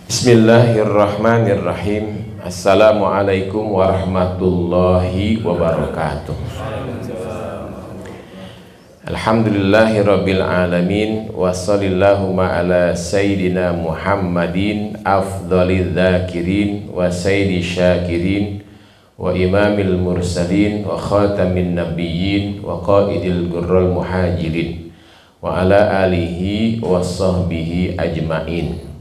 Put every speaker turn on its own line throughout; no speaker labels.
Bismillahirrahmanirrahim. Assalamualaikum warahmatullahi wabarakatuh. Alhamdulillahirabbil alamin wa sallallahu ala sayyidina Muhammadin afdhalidz dzakirin wa sayyidisy syakirin wa imamil mursalin wa khatamin nabiyyin wa qaidil gurral muhajirin wa ala alihi wa sahbihi ajmain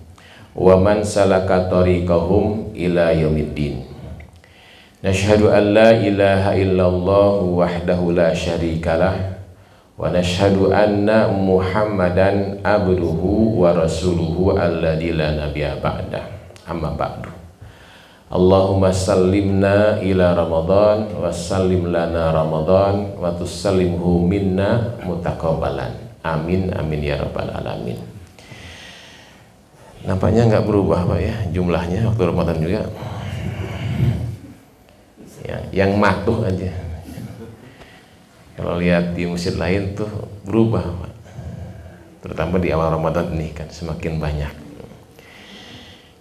wa man salaka tariqahum ila yaumiddin. Nashhadu an la ilaha illallah wahdahu la syarikalah wa nashhadu anna Muhammadan abduhu wa rasuluhu alladzi la nabiyya ba'da. Amma ba'du. Allahumma sallimna ila Ramadan wa sallim lana Ramadan wa tusallimhu minna mutaqabbalan. Amin amin ya rabbal alamin. Nampaknya nggak berubah Pak ya jumlahnya waktu Ramadan juga. Yang matuh aja. Kalau lihat di masjid lain tuh berubah Pak. Terutama di awal Ramadan ini kan semakin banyak.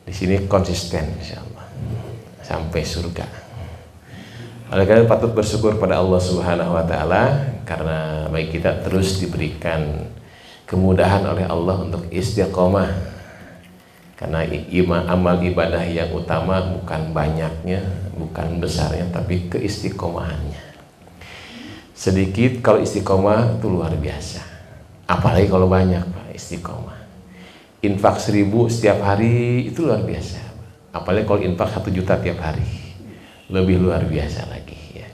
Di sini konsisten insyaallah sampai surga. Oleh karena patut bersyukur pada Allah Subhanahu wa taala karena bagi kita terus diberikan kemudahan oleh Allah untuk istiqomah. Karena amal ibadah yang utama bukan banyaknya, bukan besarnya, tapi keistiqomahannya. Sedikit kalau istiqomah itu luar biasa. Apalagi kalau banyak Pak istiqomah. Infak 1000 setiap hari itu luar biasa. Apalagi kalau infak 1 juta tiap hari, lebih luar biasa lagi ya.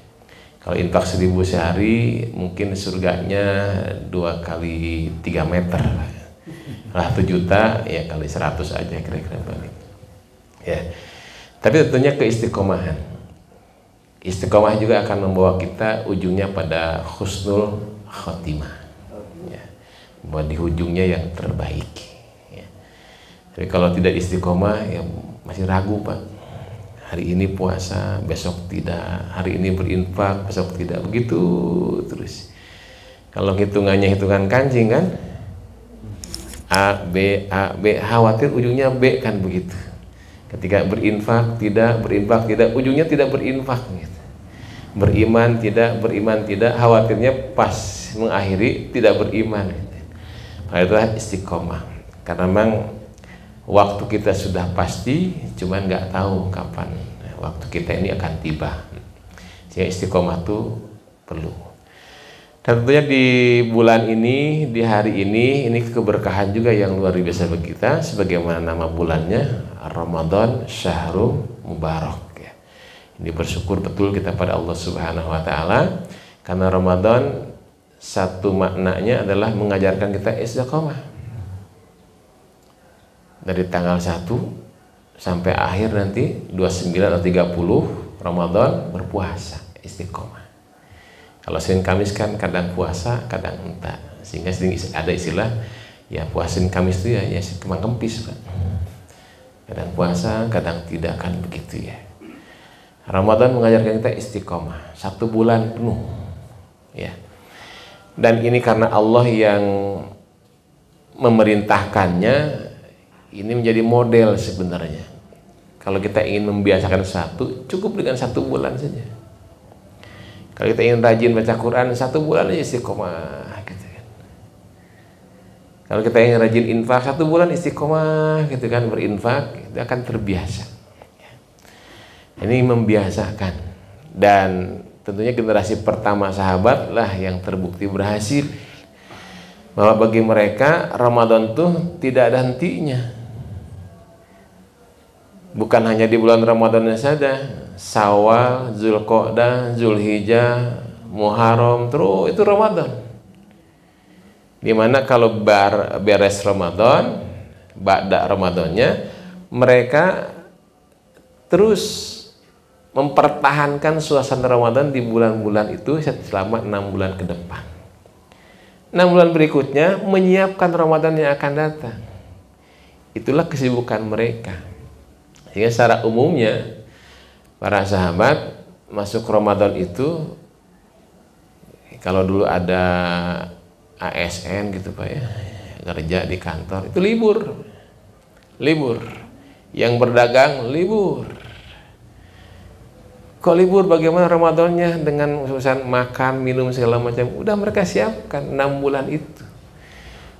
Kalau infak 1000 sehari mungkin surganya 2 kali 3 meter lah 1 juta ya kali 100 aja kira-kira begitu ya. Tapi tentunya keistiqomahan. Istiqomah juga akan membawa kita ujungnya pada husnul khotimah ya. Buat di ujungnya yang terbaik ya. Tapi kalau tidak istiqomah ya masih ragu Pak. Hari ini puasa, besok tidak. Hari ini berinfak, besok tidak. Begitu terus. Kalau hitungannya hitungan kancing kan, A, B, khawatir ujungnya B kan begitu. Ketika berinfak tidak, ujungnya tidak berinfak gitu. Beriman tidak, khawatirnya pas mengakhiri tidak beriman gitu. Nah, itulah istiqomah. Karena memang waktu kita sudah pasti, cuman nggak tahu kapan waktu kita ini akan tiba. Sehingga istiqomah itu perlu. Dan tentunya di bulan ini, di hari ini keberkahan juga yang luar biasa bagi kita. Sebagaimana nama bulannya, Ramadan Syahrul Mubarak ya. Ini bersyukur betul kita pada Allah Subhanahu wa taala karena Ramadan satu maknanya adalah mengajarkan kita istiqomah. Dari tanggal 1 sampai akhir nanti 29 atau 30 Ramadan berpuasa istiqomah. Kalau Senin Kamis kan kadang puasa, kadang enggak. Sehingga ada istilah ya puasa Senin Kamis itu ya kemang kempis Pak. Kadang puasa, kadang tidak kan begitu ya. Ramadan mengajarkan kita istiqomah 1 bulan penuh ya. Dan ini karena Allah yang memerintahkannya, ini menjadi model sebenarnya. Kalau kita ingin membiasakan sesuatu, cukup dengan 1 bulan saja. Kalau kita ingin rajin baca Quran 1 bulan aja istiqomah gitu kan. Kalau kita ingin rajin infak 1 bulan istiqomah gitu kan, berinfak itu akan terbiasa. Ini membiasakan. Dan tentunya generasi pertama sahabat lah yang terbukti berhasil. Bahwa bagi mereka Ramadan tuh tidak ada hentinya. Bukan hanya di bulan Ramadan saja, Syawal, Zulqa'dah, Zulhijjah, Muharram, terus itu Ramadan. Dimana kalau beres Ramadan, ba'da Ramadannya, mereka terus mempertahankan suasana Ramadan di bulan-bulan itu selama 6 bulan ke depan. 6 bulan berikutnya menyiapkan Ramadan yang akan datang. Itulah kesibukan mereka. Sehingga secara umumnya para sahabat masuk Ramadan itu, kalau dulu ada ASN gitu Pak ya, kerja di kantor itu libur. Yang berdagang libur. Kok libur? Bagaimana Ramadannya dengan urusan makan, minum segala macam? Udah mereka siapkan 6 bulan itu.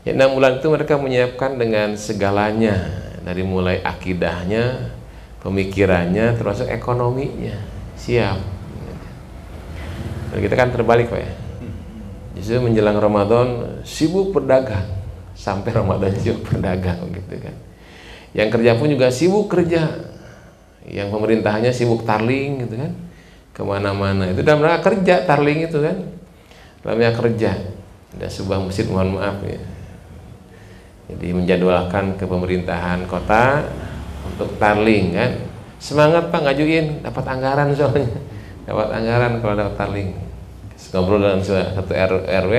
Ya, 6 bulan itu mereka menyiapkan dengan segalanya, dari mulai akidahnya, pemikirannya, termasuk ekonominya. Siap. Dan kita kan terbalik, Pak ya. Justru menjelang Ramadan sibuk berdagang, sampai Ramadan juga berdagang gitu kan. Yang kerja pun juga sibuk kerja. Yang pemerintahnya sibuk tarling gitu kan, kemana-mana. Itu dalam rangka kerja, tarling itu kan dalam rangka kerja. Ada sebuah masjid, mohon maaf ya, jadi menjadwalkan ke pemerintahan kota untuk tarling kan. Semangat Pak, ngajuin, dapat anggaran soalnya. Dapat anggaran kalau dapat tarling. Ngobrol dalam satu RW,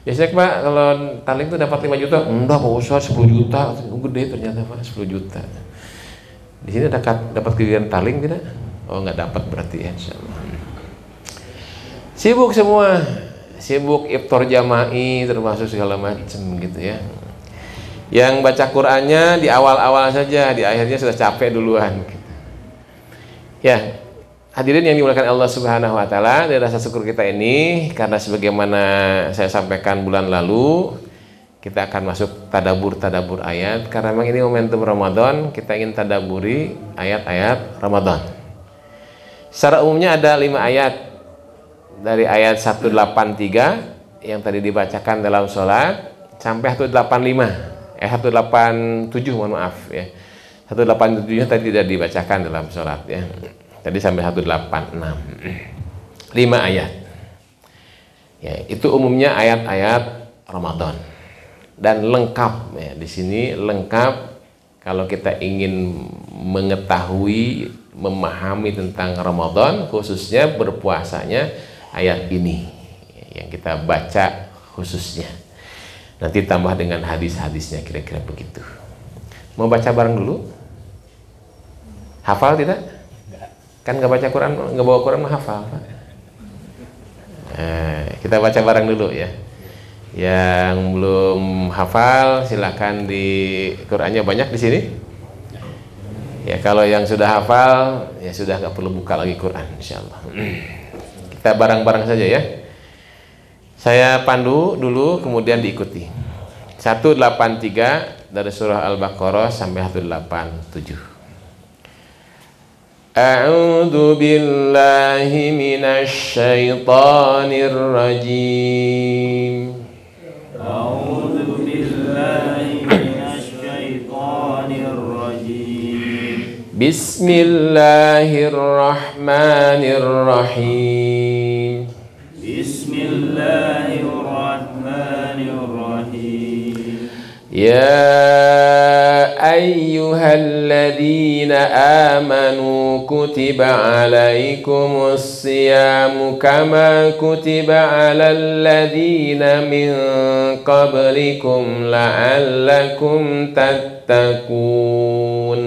biasanya Pak kalau tarling itu dapat 5 juta. Enggak Pak Ustaz, 10 juta. Gede ternyata Pak, 10 juta. Di sini dapat kegiatan tarling tidak? Oh, nggak dapat berarti ya, insyaallah. Sibuk semua, sibuk iftar jama'i termasuk segala macam gitu ya. Yang baca Qur'annya di awal-awal saja, di akhirnya sudah capek duluan. Ya, hadirin yang dimuliakan Allah Subhanahu Wa Taala, dari rasa syukur kita ini karena sebagaimana saya sampaikan bulan lalu, kita akan masuk tadabur ayat karena memang ini momentum Ramadan, kita ingin tadaburi ayat-ayat Ramadan. Secara umumnya ada 5 ayat, dari ayat 183 yang tadi dibacakan dalam sholat sampai 187, mohon maaf ya. 187 tadi tidak dibacakan dalam sholat ya. Tadi sampai 186. 5 ayat. Ya, itu umumnya ayat-ayat Ramadan. Dan lengkap ya, di sini lengkap kalau kita ingin mengetahui, memahami tentang Ramadan, khususnya berpuasanya ayat ini yang kita baca khususnya. Nanti tambah dengan hadis-hadisnya, kira-kira begitu. Mau baca bareng dulu? Hafal tidak? Kan nggak baca Quran, nggak bawa Quran mah hafal. Kita baca bareng dulu ya. Yang belum hafal silakan, di Qurannya banyak di sini. Ya kalau yang sudah hafal ya sudah nggak perlu buka lagi Quran, insyaallah. Kita bareng-bareng saja ya. Saya pandu dulu kemudian diikuti. 183 dari surah Al-Baqarah sampai 187. A'udzu billahi minasy syaithanir rajim.
A'udzu billahi minasy syaithanir rajim.
Bismillahirrahmanirrahim.
Bismillahirrahmanirrahim.
Ya ayyuhalladzina amanu kutiba alaikumus siyamu kama kutiba alal ladzina min qablikum la'allakum tattaqun.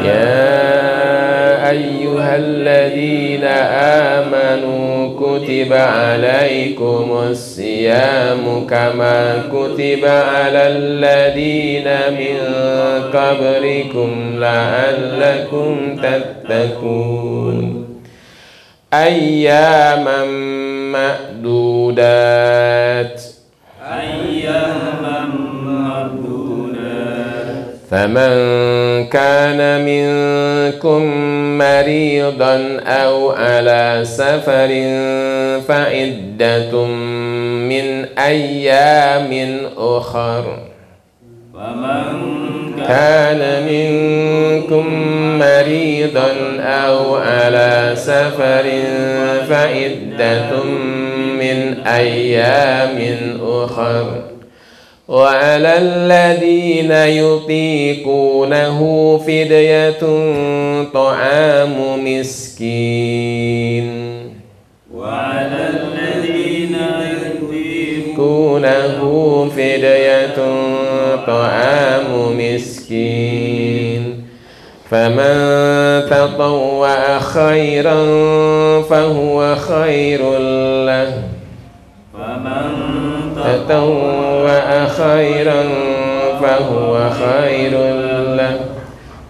Ya ayyuhalladzina amanu kutiba alaikumus siyamu kama kutiba alal ladzina min qablikum la'allakum tattaqun. Ayyaman ma'dudat.
Ayyaman ma'dudat.
فمن كان منكم مريضا أو على سفر فعدة من أيام أخر فمن كان منكم مريضا أو على سفر فعدة من أيام أخر وعلى الذين يطيقونه فدية طعام مسكين وعلى الذين يطيقونه فدية طعام مسكين فمن تطوع خيرا فهو خير له تطوع خيرا فهو خير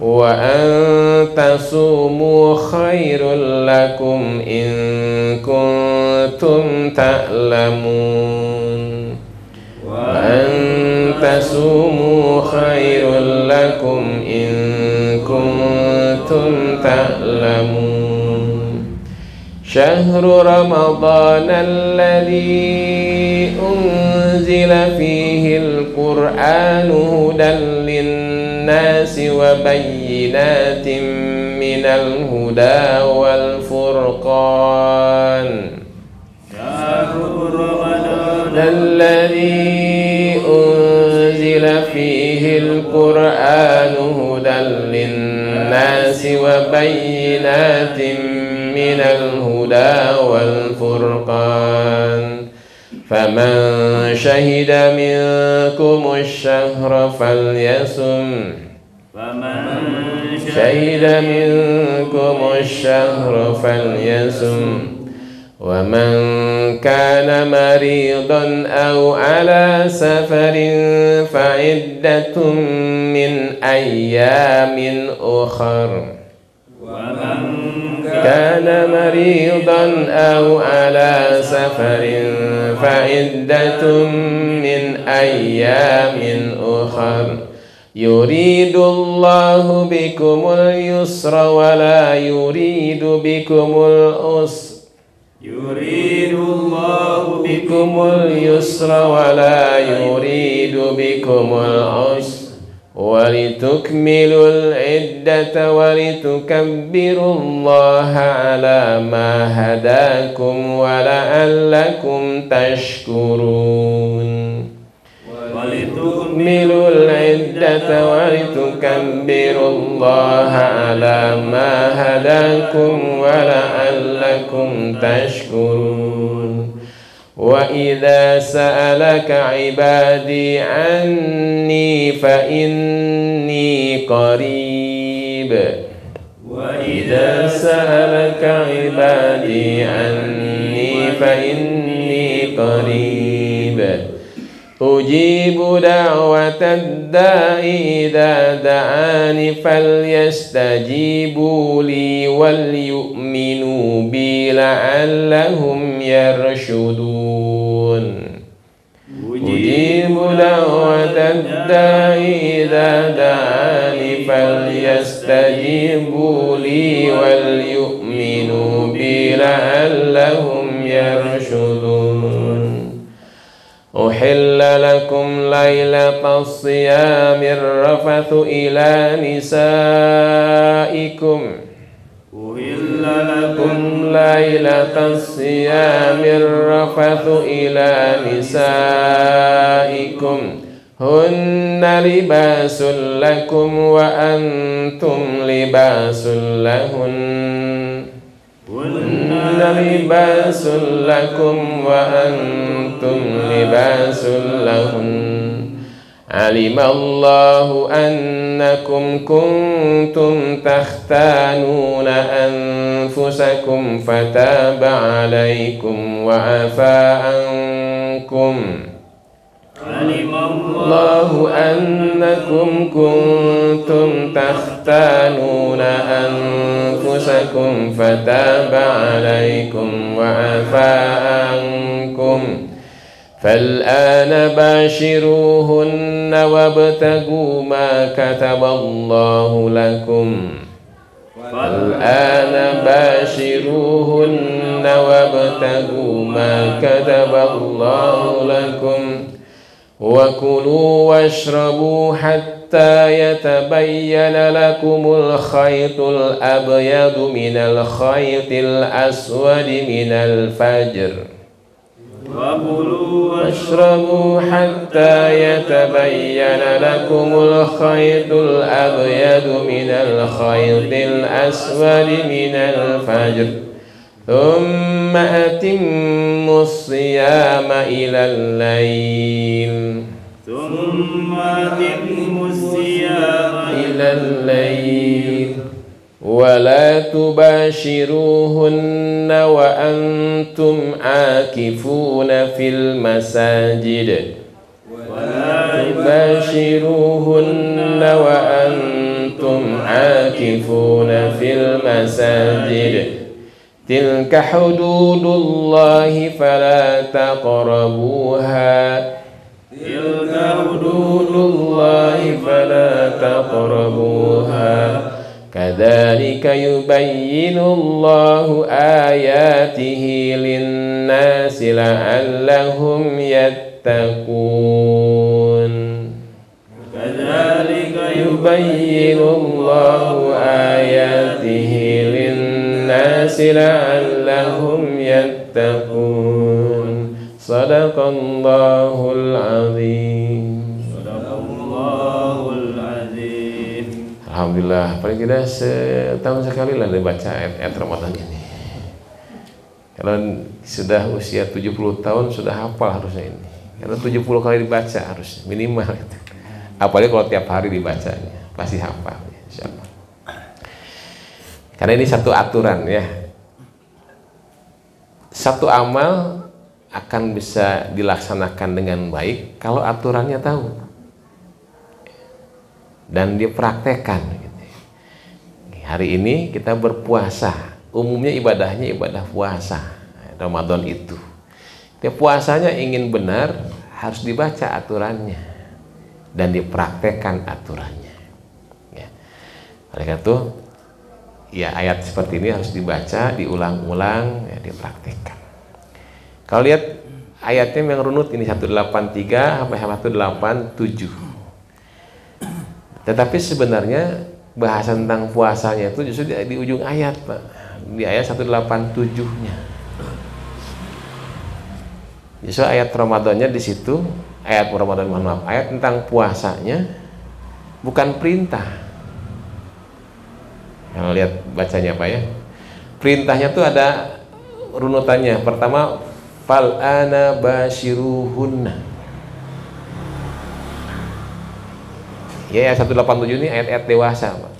وأن تصوموا خير لكم إن كنتم تعلمون وأن تصوموا خير لكم إن كنتم تعلمون شهر رمضان الذي أنزل فيه القرآن هدى للناس وبينات من الهدى والفرقان الذي أنزل فيه القرآن هدى للناس وبينات من الهدى والفرقان فمن شهد منكم الشهر فليصم ومن كان مريضا أو على سفر فعدة من أيام أخر كان مريضا أو على سفر فعدة من أيام أخر يريد الله بكم اليسر ولا يريد بكم العسر يريد الله بكم اليسر ولا يريد بكم العسر ولتكملوا العدة ولتكبروا الله على ما هداكم ولعلكم تشكرون ولتكملوا العدة ولتكبروا الله على ما هداكم ولعلكم تشكرون وإذا سألك عبادي عني فإني قريب وإذا سألك عبادي عني فإني قريب أجيب دعوة الداع إذا دعاني فليستجيبوا لي وليؤمنوا بي لعلهم يرشدون أجيب دعوة الداع إذا دعاني فليستجيبوا لي وليؤمنوا بي لعلهم يرشدون أحل لكم ليلة الصيام الرفث إلى نسائكم أحل لكم ليلة الصيام الرفث إلى نسائكم هن لباس لكم وأنتم لباس لهن هن لباس لكم وأنتم لباس لهن علم الله أنكم كنتم تختانون أنفسكم فتاب عليكم وعفى عنكم علم الله أنكم كنتم تختانون أنفسكم فتاب عليكم وعفى عنكم فالآن باشروهن وابتغوا ما كتب الله لكم فالآن باشروهن وابتغوا ما كتب الله لكم وكلوا واشربوا حتى يتبين لكم الخيط الأبيض من الخيط الأسود من الفجر وكلوا واشربوا حتى يتبين لكم الخيط الأبيض من الخيط الأسود من الفجر ثم أتموا الصيام إلى الليل ولا تباشروهن وأنتم عاكفون في المساجد تباشروهن وأنتم عاكفون في المساجد تلك حدود الله فلا تقربوها تلك حدود الله فلا تقربوها كذلك يبين الله آياته للناس لعلهم يتقون كذلك يبين الله آياته للناس لعلهم يتقون صدق الله العظيم. Alhamdulillah, paling tidak setahun sekali lah dibaca ayat Ramadan ini. Kalau sudah usia 70 tahun sudah hafal harusnya ini. Kalau 70 kali dibaca harus minimal gitu. Apalagi kalau tiap hari dibacanya, pasti hafal insyaallah. Karena ini satu aturan ya. Satu amal akan bisa dilaksanakan dengan baik kalau aturannya tahu dan dipraktekkan gitu. Hari ini kita berpuasa, umumnya ibadahnya ibadah puasa Ramadan itu. Dia puasanya ingin benar harus dibaca aturannya dan dipraktekkan aturannya ya. Oleh karena itu ya ayat seperti ini harus dibaca, diulang-ulang ya, dipraktekkan. Kalau lihat ayatnya yang runut ini 183 sampai 187. Tetapi sebenarnya bahasa tentang puasanya itu justru di ujung ayat, Pak. Di ayat 187-nya. Justru ayat Ramadannya di situ, ayat Ramadan, ayat tentang puasanya bukan perintah. Kalau lihat bacanya Pak ya. Perintahnya tuh ada runutannya. Pertama, fal ana bashiruhunna. Ya, 187 ini ayat-ayat dewasa, Pak.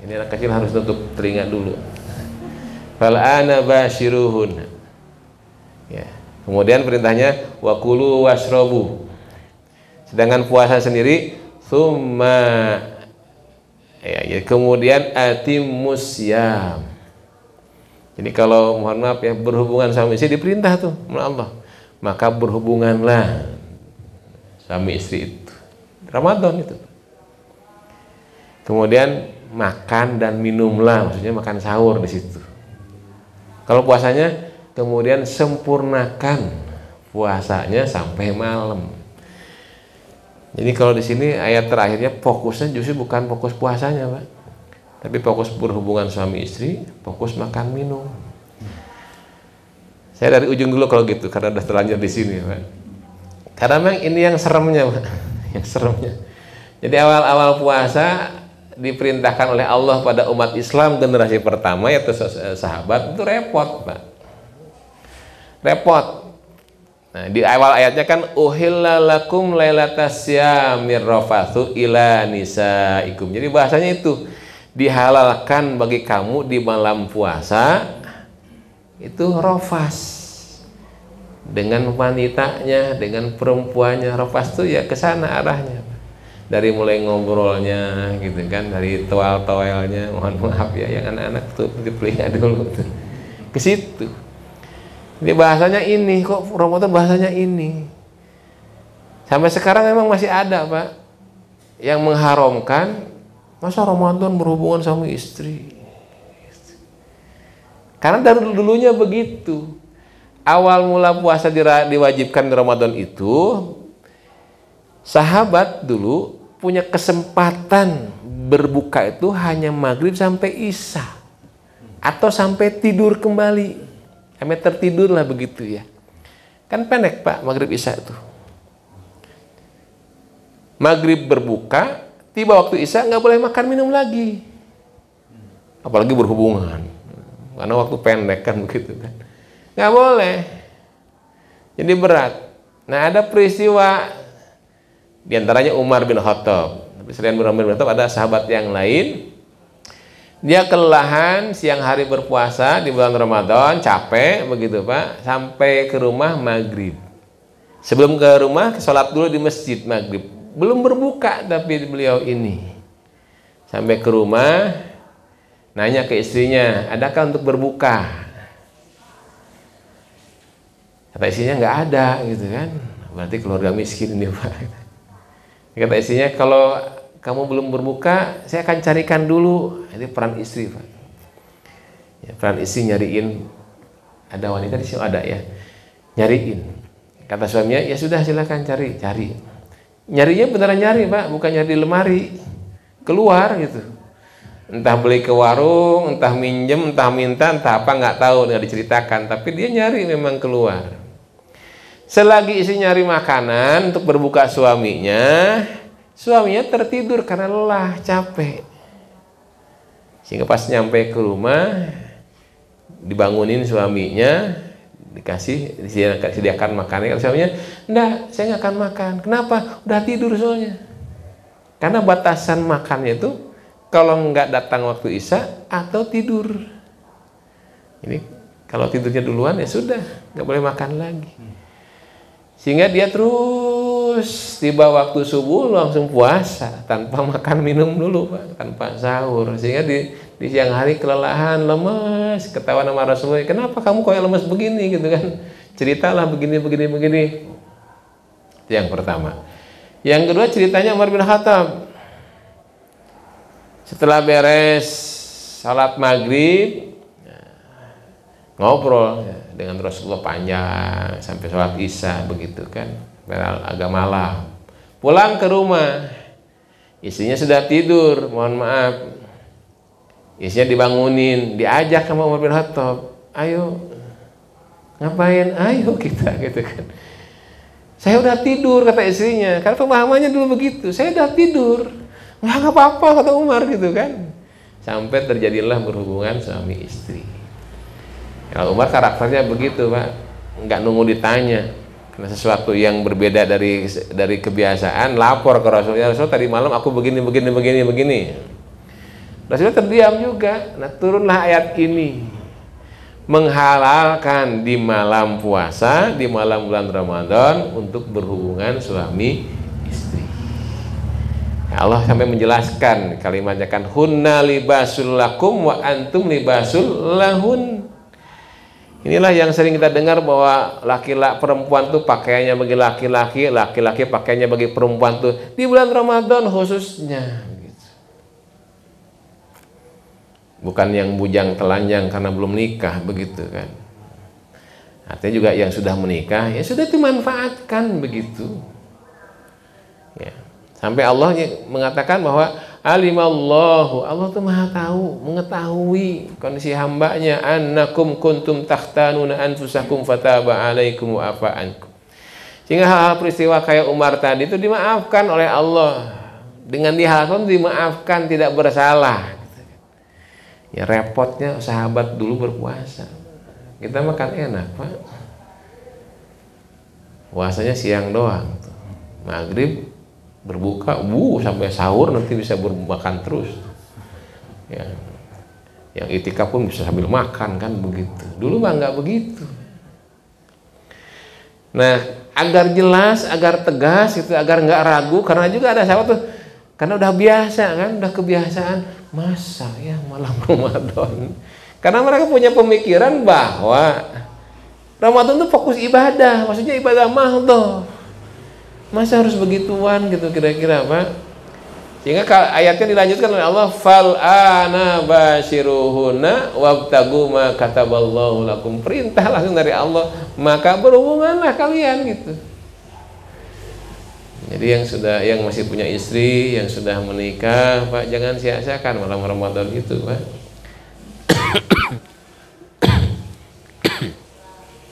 Ini anak kecil harus tutup telinga dulu. Fal ana bashiruhun. Ya. Kemudian perintahnya wa kulu washrabu. Sedangkan puasa sendiri summa ya, kemudian atimus syiyam. Jadi kalau mohon maaf ya berhubungan sama istri diperintah tuh oleh Allah. Maka berhubunganlah suami istri itu. Ramadan itu. Kemudian makan dan minumlah, maksudnya makan sahur di situ. Kalau puasanya, kemudian sempurnakan puasanya sampai malam. Jadi kalau di sini ayat terakhirnya fokusnya justru bukan fokus puasanya, Pak, tapi fokus berhubungan suami istri, fokus makan minum. Saya dari ujung dulu kalau gitu, karena udah terlanjur di sini, Pak. Karena memang ini yang seremnya, Pak, yang seremnya. Jadi awal-awal puasa diperintahkan oleh Allah pada umat Islam generasi pertama yaitu sahabat itu repot, Pak. Repot. Nah, di awal ayatnya kan uhilla lakum lailatas syamir rafathu ila nisaikum. Jadi bahasanya itu dihalalkan bagi kamu di malam puasa itu rafas dengan wanitanya, dengan perempuannya. Rafas itu ya ke sana arahnya. Dari mulai ngobrolnya gitu kan, dari toel-toelnya, mohon maaf ya yang anak-anak tuh telinga dulu tuh ke situ. Jadi bahasanya ini, kok Ramadan bahasanya ini. Sampai sekarang memang masih ada, Pak, yang mengharamkan masa Ramadan berhubungan sama istri. Karena dari dulunya begitu. Awal mula puasa diwajibkan di Ramadan itu, sahabat dulu punya kesempatan berbuka itu hanya maghrib sampai isya atau sampai tidur kembali, sampai tertidur lah begitu ya. Kan pendek, Pak, maghrib isya itu. Maghrib berbuka, tiba waktu isya nggak boleh makan minum lagi, apalagi berhubungan, karena waktu pendek kan begitu kan, nggak boleh. Jadi berat. Nah, ada peristiwa di antaranya Umar bin Khattab. Tapi selain Umar bin Khattab ada sahabat yang lain. Dia kelelahan siang hari berpuasa di bulan Ramadan, capek begitu, Pak, sampai ke rumah maghrib. Sebelum ke rumah, sholat dulu di masjid maghrib. Belum berbuka tapi beliau ini. Sampai ke rumah, nanya ke istrinya, adakah untuk berbuka? Kata istrinya nggak ada gitu kan. Berarti keluarga miskin ini Pak. Kata istrinya, kalau kamu belum berbuka, saya akan carikan dulu. Ini peran istri Pak. Ya, peran istri nyariin, ada wanita di sini ada ya, nyariin. Kata suaminya, ya sudah silakan cari. Nyarinya beneran nyari Pak, bukan nyari di lemari. Keluar gitu. Entah beli ke warung, entah minjem, entah minta, entah apa nggak tahu, nggak diceritakan. Tapi dia nyari memang keluar. Selagi istri nyari makanan untuk berbuka suaminya tertidur karena lelah, capek. Sehingga pas nyampe ke rumah, dibangunin suaminya, disediakan makannya. Kalau suaminya, enggak, saya nggak akan makan. Kenapa? Udah tidur soalnya. Karena batasan makannya itu kalau nggak datang waktu isya atau tidur. Ini kalau tidurnya duluan ya sudah, nggak boleh makan lagi. Sehingga dia terus tiba waktu subuh langsung puasa tanpa makan minum dulu Pak, tanpa sahur. Sehingga di siang hari kelelahan, lemes, ketawa sama Rasulullah, kenapa kamu kok lemes begini gitu kan? Ceritalah begini. Itu yang pertama. Yang kedua ceritanya Umar bin Khattab. Setelah beres salat maghrib, ngobrol dengan Rasulullah panjang sampai sholat isya begitu kan, agak malam. Pulang ke rumah, istrinya sudah tidur, mohon maaf. Istrinya dibangunin, diajak sama Umar bin Khattab, ayo ngapain? Ayo kita gitu kan. Saya udah tidur kata istrinya, karena pemahamannya dulu begitu. Saya udah tidur, nggak apa-apa kata Umar gitu kan. Sampai terjadilah berhubungan suami istri. Kalau Umar karakternya begitu Pak, nggak nunggu ditanya. Karena sesuatu yang berbeda dari kebiasaan, lapor ke Rasulullah. Rasul tadi malam aku begini. Rasulullah terdiam juga. Nah turunlah ayat ini, menghalalkan di malam puasa, di malam bulan Ramadan untuk berhubungan suami istri. Allah sampai menjelaskan kalimatnya kan, hunna libasul lakum wa antum libasul lahun. Inilah yang sering kita dengar bahwa laki-laki perempuan tuh pakaiannya bagi laki-laki, laki-laki pakaiannya bagi perempuan tuh di bulan Ramadan khususnya. Gitu. Bukan yang bujang telanjang karena belum nikah begitu kan. Artinya juga yang sudah menikah ya sudah dimanfaatkan begitu. Ya. Sampai Allah mengatakan bahwa alimallahu, Allah tuh maha tahu, mengetahui kondisi hambanya, annakum kuntum takhtanuna anfusakum fataba alaikum wa afa ankum. Sehingga hal-hal peristiwa kayak Umar tadi itu dimaafkan oleh Allah. Dengan dihalalkan dimaafkan, tidak bersalah. Ya repotnya sahabat dulu berpuasa. Kita makan enak Pak. Puasanya siang doang. Maghrib berbuka, sampai sahur nanti bisa bermakan terus. Ya. Yang itikaf pun bisa sambil makan kan begitu. Dulu mah nggak begitu. Nah, agar jelas, agar tegas itu, agar nggak ragu, karena juga ada sahabat tuh, karena udah biasa kan, udah kebiasaan, masa ya malam Ramadan. Karena mereka punya pemikiran bahwa Ramadan itu fokus ibadah, maksudnya ibadah mahdhah. Masa harus begituan gitu kira-kira Pak? Sehingga ayatnya dilanjutkan oleh Allah, fal ana basyiruhunna wabtagu ma kataballahu lakum. Perintah langsung dari Allah, maka berhubunganlah kalian gitu. Jadi yang masih punya istri, yang sudah menikah Pak, jangan sia-siakan malam Ramadan itu Pak.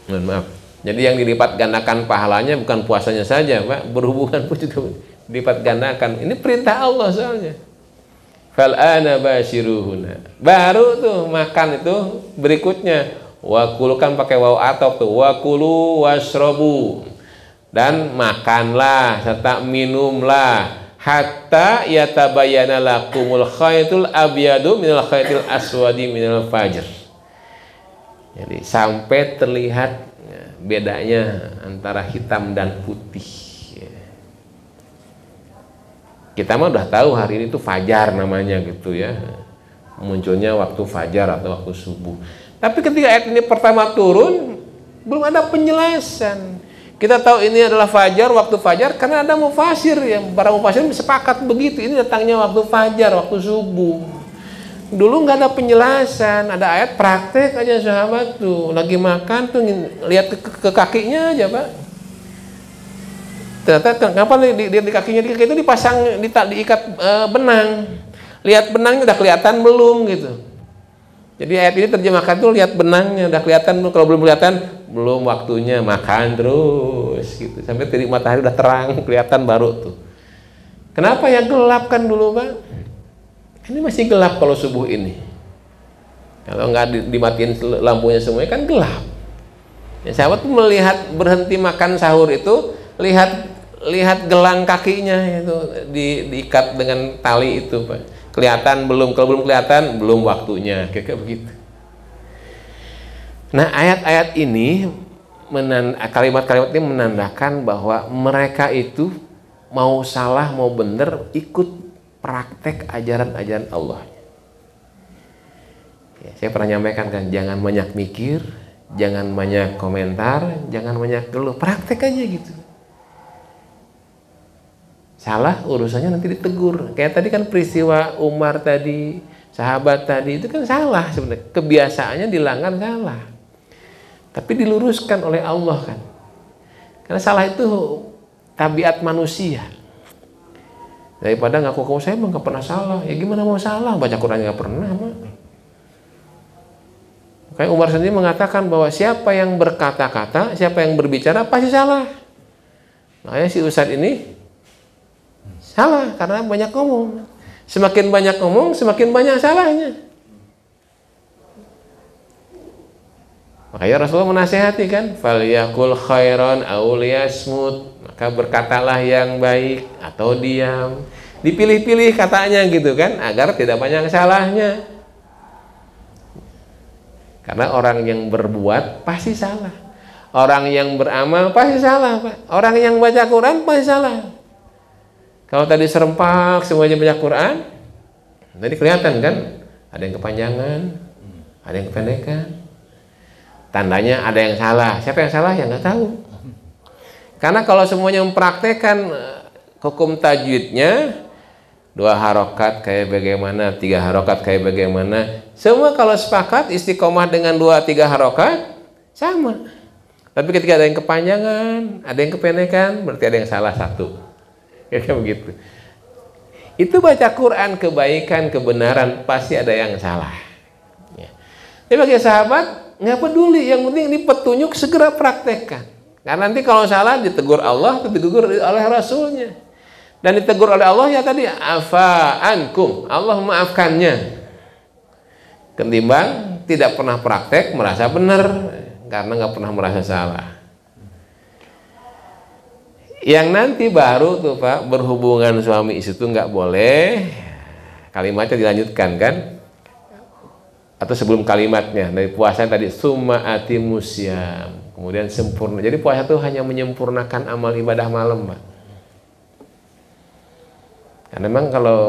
Mohon maaf. Jadi yang dilipat gandakan pahalanya bukan puasanya saja Pak, berhubungan pun juga dilipat gandakan. Ini perintah Allah soalnya. Fal ana basyiruhuna. Baru tuh makan itu berikutnya. Wa kulu kan pakai waw atop tuh. Wa kulu washrabu. Dan makanlah serta minumlah hatta yatabayyana lakumul khaytul abyadu minal khaytil aswadi minal fajr. Jadi sampai terlihat bedanya antara hitam dan putih. Kita mah udah tahu hari ini tuh fajar namanya gitu ya, munculnya waktu fajar atau waktu subuh. Tapi ketika ayat ini pertama turun, belum ada penjelasan. Kita tahu ini adalah fajar, waktu fajar, karena ada mufasir yang para mufasir sepakat begitu. Ini datangnya waktu fajar, waktu subuh. Dulu nggak ada penjelasan, ada ayat praktek aja sahabat tuh lagi makan tuh lihat ke kakinya aja pak. Ternyata kenapa di kakinya itu dipasang diikat benang. Lihat benangnya udah kelihatan belum gitu. Jadi ayat ini terjemahkan tuh lihat benangnya udah kelihatan belum, kalau belum kelihatan belum waktunya makan terus gitu sampai terik matahari udah terang kelihatan baru tuh. Kenapa ya gelap kan dulu Pak? Ini masih gelap kalau subuh ini. Kalau nggak dimatiin lampunya semuanya kan gelap. Ya, sahabat tuh melihat berhenti makan sahur itu lihat gelang kakinya itu diikat dengan tali itu Pak. Kelihatan belum, kalau belum kelihatan belum waktunya, kayak begitu. Nah ayat-ayat ini kalimat-kalimat ini menandakan bahwa mereka itu mau salah mau benar ikut praktek ajaran-ajaran Allah. Ya, saya pernah nyampaikan kan, jangan banyak mikir, jangan banyak komentar, jangan banyak geluh, praktek aja gitu. Salah urusannya nanti ditegur. Kayak tadi kan peristiwa Umar tadi, sahabat tadi itu kan salah sebenarnya. Kebiasaannya dilanggar salah. Tapi diluruskan oleh Allah kan. Karena salah itu tabiat manusia. Daripada ngaku-ngaku saya emang gak pernah salah. Ya gimana mau salah? Baca Quran gak pernah. Kayak Umar sendiri mengatakan bahwa siapa yang berkata-kata, siapa yang berbicara pasti salah. Makanya si Ustadz ini salah karena banyak ngomong. Semakin banyak ngomong, semakin banyak salahnya. Makanya Rasulullah menasihati kan, "Falyakul khairan aw liyasmut." Maka berkatalah yang baik atau diam. Dipilih-pilih katanya gitu kan, agar tidak banyak salahnya. Karena orang yang berbuat pasti salah. Orang yang beramal pasti salah, Pak. Orang yang baca Quran pasti salah. Kalau tadi serempak semuanya banyak Quran, tadi kelihatan kan, ada yang kepanjangan, ada yang kependekan. Tandanya ada yang salah. Siapa yang salah ya nggak tahu. Karena kalau semuanya mempraktekkan hukum tajwidnya, 2 harokat kayak bagaimana, 3 harokat kayak bagaimana, semua kalau sepakat istiqomah dengan 2-3 harokat sama. Tapi ketika ada yang kepanjangan, ada yang kependekan, berarti ada yang salah satu. Kayak begitu. Itu baca Quran kebaikan, kebenaran pasti ada yang salah. Ya. Jadi bagi sahabat nggak peduli, yang penting ini petunjuk segera praktekkan. Karena nanti kalau salah ditegur Allah, ditegur oleh Rasulnya. Dan ditegur oleh Allah ya tadi afa ankum, Allah memaafkannya. Ketimbang tidak pernah praktek merasa benar karena nggak pernah merasa salah. Yang nanti baru tuh Pak, berhubungan suami istri itu nggak boleh, kalimatnya dilanjutkan kan, atau sebelum kalimatnya dari puasa tadi summa atimusyam, kemudian sempurna. Jadi puasa itu hanya menyempurnakan amal ibadah malam Pak. Karena memang kalau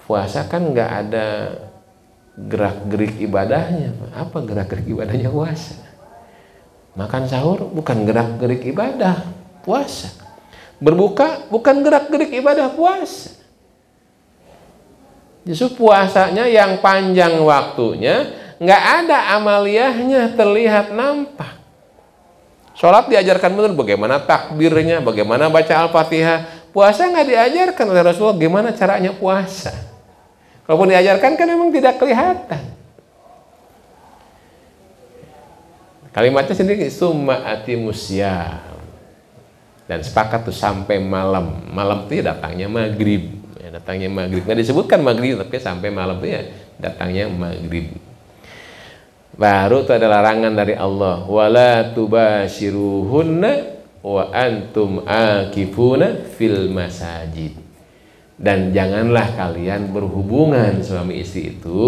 puasa kan nggak ada gerak-gerik ibadahnya Pak. Apa gerak-gerik ibadahnya puasa? Makan sahur bukan gerak-gerik ibadah puasa. Berbuka bukan gerak-gerik ibadah puasa. Justru puasanya yang panjang waktunya, nggak ada amaliyahnya terlihat nampak. Sholat diajarkan benar bagaimana takbirnya, bagaimana baca Al-Fatihah. Puasa nggak diajarkan oleh Rasulullah gimana caranya puasa. Kalaupun diajarkan kan memang tidak kelihatan. Kalimatnya sendiri summa atimusyam. Dan sepakat tuh sampai malam. Malam itu ya datangnya maghrib. Ya, datangnya maghrib. Nggak disebutkan maghrib, tapi sampai malam itu ya datangnya maghrib. Baru itu ada larangan dari Allah. Wala tubashiruhunna wa antum akifuna fil masajid. Dan janganlah kalian berhubungan suami istri itu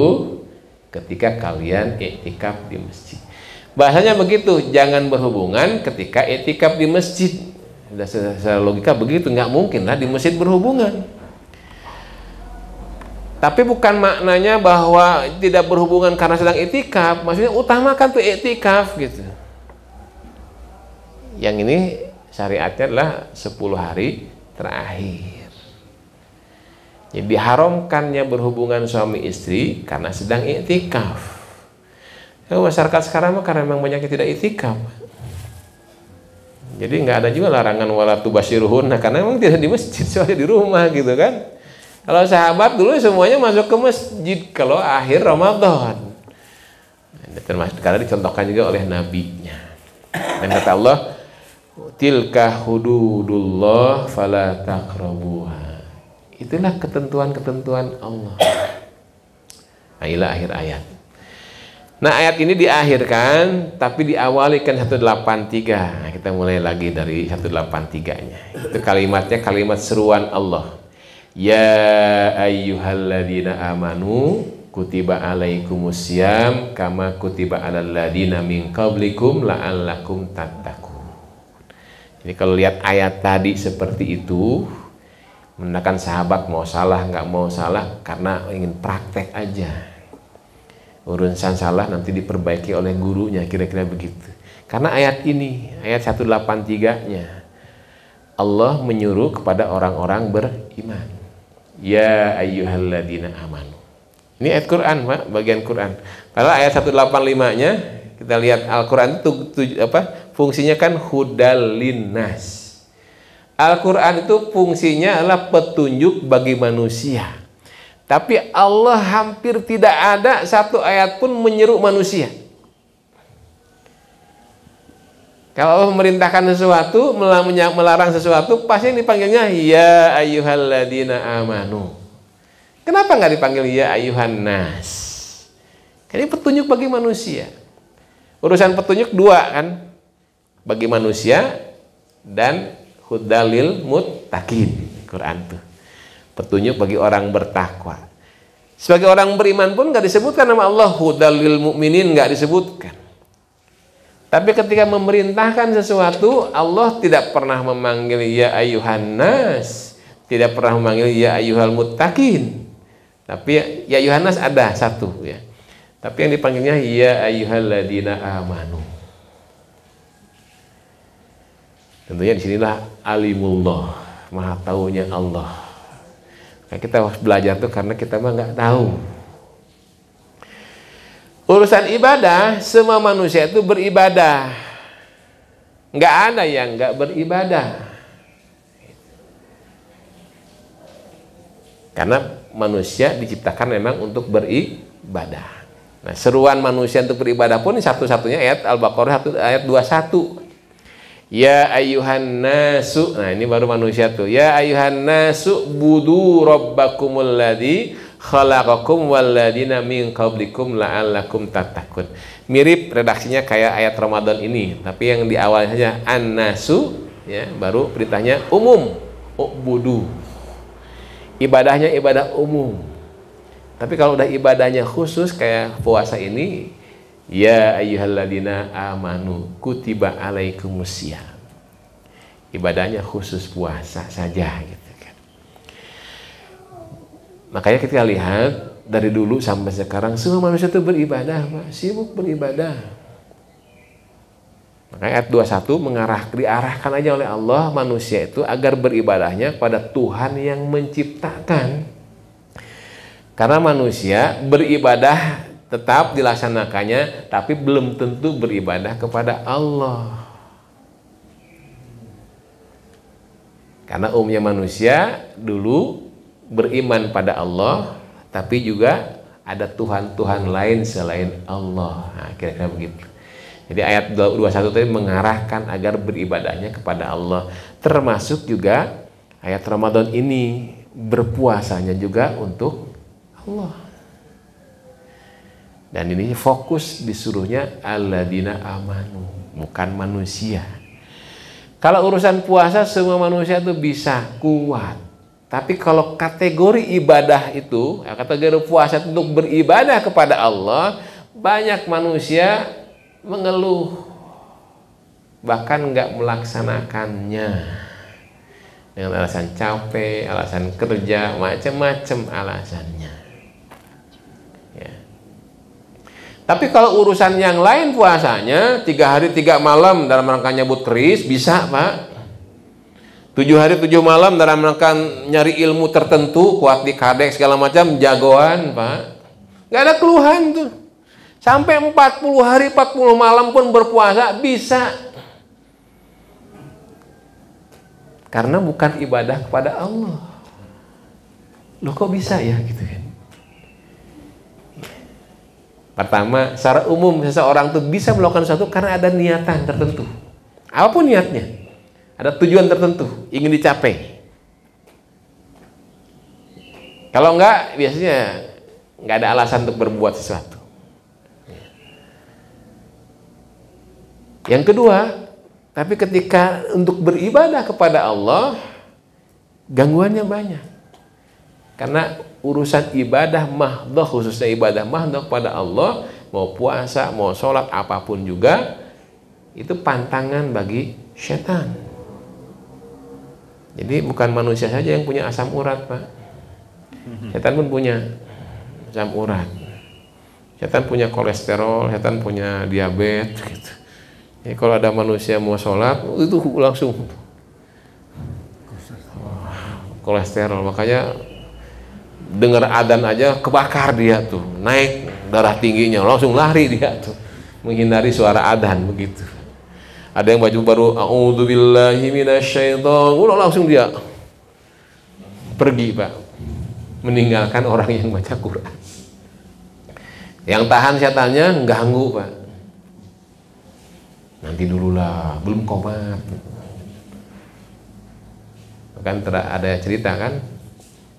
ketika kalian iktikaf di masjid. Bahasanya begitu, jangan berhubungan ketika i'tikaf di masjid. Secara logika begitu, nggak mungkin lah di masjid berhubungan. Tapi bukan maknanya bahwa tidak berhubungan karena sedang i'tikaf, maksudnya utamakan tuh i'tikaf gitu. Yang ini syariatnya adalah 10 hari terakhir. Jadi diharamkannya berhubungan suami istri karena sedang i'tikaf. Masyarakat sekarang mah karena memang banyak yang tidak i'tikaf. Jadi nggak ada juga larangan wala tubasyiruhunna karena memang tidak di masjid, soalnya di rumah gitu kan. Kalau sahabat dulu semuanya masuk ke masjid kalau akhir Ramadan. Termasuk karena dicontohkan juga oleh nabinya. Dan kata Allah, tilka hududullah fala taqrabuha. Itulah ketentuan-ketentuan Allah. Nah, inilah akhir ayat. Nah, ayat ini diakhirkan tapi diawali kan 183. Nah, kita mulai lagi dari 183-nya. Itu kalimatnya kalimat seruan Allah. Ya ayyuhalladzina amanu kutiba alaikumusiyam kama kutiba alal ladzina min qablikum la'allakum tattaqun. Jadi kalau lihat ayat tadi seperti itu, menandakan sahabat mau salah nggak mau salah karena ingin praktek aja. Urusan salah nanti diperbaiki oleh gurunya, kira-kira begitu. Karena ayat ini, ayat 183-nya, Allah menyuruh kepada orang-orang beriman. Ya ayyuhalladzina amanu. Ini ayat Quran, Pak, bagian Quran. Padahal ayat 185-nya kita lihat Al-Quran itu fungsinya kan hudal linnas. Al-Quran itu fungsinya adalah petunjuk bagi manusia. Tapi Allah hampir tidak ada satu ayat pun menyeru manusia. Kalau Allah memerintahkan sesuatu, melarang sesuatu, pasti yang dipanggilnya ya ayyuhalladzina amanu. Kenapa nggak dipanggil ya ayyuhan nas? Ini petunjuk bagi manusia. Urusan petunjuk dua kan, bagi manusia dan hudalil muttaqin. Quran tuh petunjuk bagi orang bertakwa. Sebagai orang beriman pun nggak disebutkan nama Allah, hudalil mu'minin nggak disebutkan. Tapi ketika memerintahkan sesuatu, Allah tidak pernah memanggil ya ayyuhan nas, tidak pernah memanggil ya ayyuhal muttaqin. Tapi ya ayyuhan nas ada satu ya. Tapi yang dipanggilnya ya ayyuhalladzina amanu. Tentunya disinilah alimullah, maha taunya Allah. Nah, kita harus belajar tuh karena kita mah nggak tahu. Urusan ibadah, semua manusia itu beribadah. Nggak ada yang nggak beribadah. Karena manusia diciptakan memang untuk beribadah. Nah, seruan manusia untuk beribadah pun satu-satunya ayat Al-Baqarah ayat 21. Ya ayyuhan nasu. Nah, ini baru manusia tuh. Ya ayyuhan nasu budu rabbakumul ladzi khalaqakum walladzina min qablikum la'allakum tattaqun. Mirip redaksinya kayak ayat Ramadan ini, tapi yang di awal saja an-nasu ya, baru perintahnya umum, ubudu. Ibadahnya ibadah umum. Tapi kalau udah ibadahnya khusus kayak puasa ini, ya ayyuhalladzina amanu kutiba alaikumusiyam. Ibadahnya khusus puasa saja gitu. Makanya kita lihat dari dulu sampai sekarang semua manusia itu beribadah, Pak, sibuk beribadah. Makanya ayat 21 diarahkan aja oleh Allah manusia itu agar beribadahnya pada Tuhan yang menciptakan. Karena manusia beribadah tetap dilaksanakannya, tapi belum tentu beribadah kepada Allah. Karena umumnya manusia dulu beriman pada Allah, tapi juga ada Tuhan-Tuhan lain selain Allah. Nah, kira-kira begitu. Jadi ayat 21 tadi mengarahkan agar beribadahnya kepada Allah. Termasuk juga ayat Ramadan ini berpuasanya juga untuk Allah. Dan ini fokus disuruhnya alladzina amanu, bukan manusia. Kalau urusan puasa semua manusia itu bisa kuat. Tapi kalau kategori ibadah itu, kategori puasa untuk beribadah kepada Allah, banyak manusia mengeluh, bahkan nggak melaksanakannya dengan alasan capek, alasan kerja, macam-macam alasannya. Ya. Tapi kalau urusan yang lain puasanya 3 hari 3 malam dalam rangka nyebut keris bisa Pak. 7 hari 7 malam dalam rangka nyari ilmu tertentu, kuat di kadek segala macam, jagoan Pak. Gak ada keluhan tuh. Sampai 40 hari 40 malam pun berpuasa bisa. Karena bukan ibadah kepada Allah. Loh kok bisa ya gitu kan. Pertama, secara umum seseorang tuh bisa melakukan sesuatu karena ada niatan tertentu. Apapun niatnya, ada tujuan tertentu ingin dicapai. Kalau enggak, biasanya enggak ada alasan untuk berbuat sesuatu. Yang kedua, tapi ketika untuk beribadah kepada Allah, gangguannya banyak. Karena urusan ibadah mahdhah, khususnya ibadah mahdhah kepada Allah, mau puasa, mau sholat, apapun juga, itu pantangan bagi setan. Jadi bukan manusia saja yang punya asam urat Pak. Setan pun punya asam urat. Setan punya kolesterol, setan punya diabetes gitu. Jadi kalau ada manusia mau sholat, itu langsung kolesterol. Makanya dengar adzan aja kebakar dia tuh, naik darah tingginya, langsung lari dia tuh, menghindari suara adzan begitu. Ada yang baju baru, a'udzubillahi minasyaitonir, udah langsung dia pergi Pak, meninggalkan orang yang baca Quran. Yang tahan setannya ganggu Pak. Nanti dululah, belum komat. Kan ada cerita kan,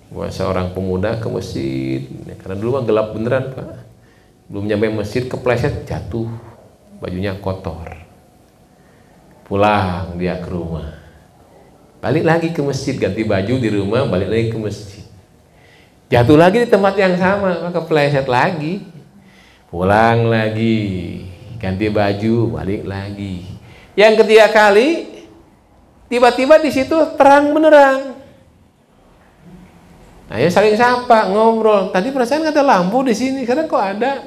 bahwa seorang pemuda ke masjid, karena dulu mah gelap beneran Pak, belum nyampe masjid kepleset jatuh, bajunya kotor, pulang dia ke rumah, balik lagi ke masjid, ganti baju di rumah, balik lagi ke masjid, jatuh lagi di tempat yang sama, maka kepleset lagi, pulang lagi, ganti baju, balik lagi, yang ketiga kali tiba-tiba di situ terang benerang. Nah, ya saling sapa, ngobrol. Tadi perasaan nggak ada lampu di sini, sekarang kok ada?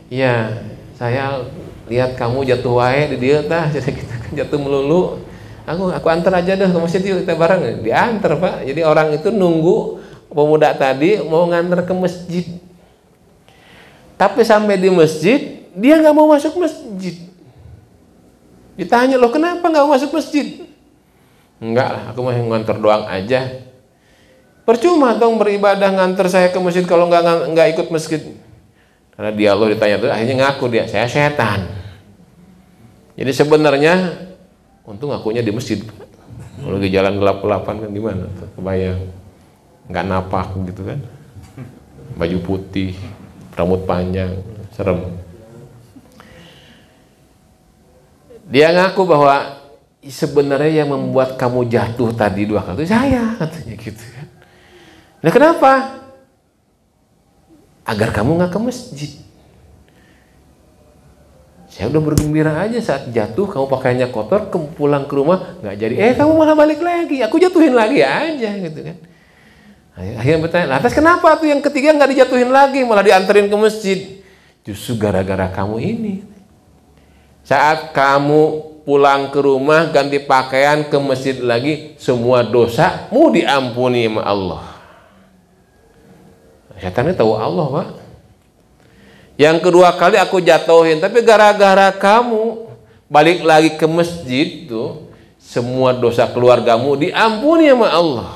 Ya, saya lihat kamu jatuh wae di dia tah, jadi kita kan jatuh melulu. Aku antar aja deh ke masjid yuk, kita bareng. Diantar Pak. Jadi orang itu nunggu pemuda tadi mau ngantar ke masjid. Tapi sampai di masjid, dia nggak mau masuk masjid. Ditanya, loh kenapa nggak mau masuk masjid? Enggak lah, aku mau ngantar doang aja. Percuma dong beribadah nganter saya ke masjid kalau nggak ikut masjid. Karena dia Allah ditanya tuh, akhirnya ngaku dia, saya setan. Jadi sebenarnya untung ngakunya di masjid. Kalau lagi jalan gelap-gelapan kan gimana? Kebayang, nggak napak gitu kan? Baju putih, rambut panjang, serem. Dia ngaku bahwa sebenarnya yang membuat kamu jatuh tadi 2 kali itu saya, katanya gitu kan. Nah kenapa? Agar kamu nggak ke masjid. Saya udah bergembira aja saat jatuh, kamu pakaiannya kotor, pulang ke rumah nggak jadi. Kamu malah balik lagi, aku jatuhin lagi aja gitu kan. Akhirnya bertanya, lantas kenapa tuh yang ketiga nggak dijatuhin lagi, malah dianterin ke masjid? Justru gara-gara kamu ini. Saat kamu pulang ke rumah, ganti pakaian, ke masjid lagi, semua dosamu diampuni sama Allah. Setannya tahu Allah Pak. Yang kedua kali aku jatuhin, tapi gara-gara kamu balik lagi ke masjid tuh, semua dosa keluargamu diampuni sama Allah.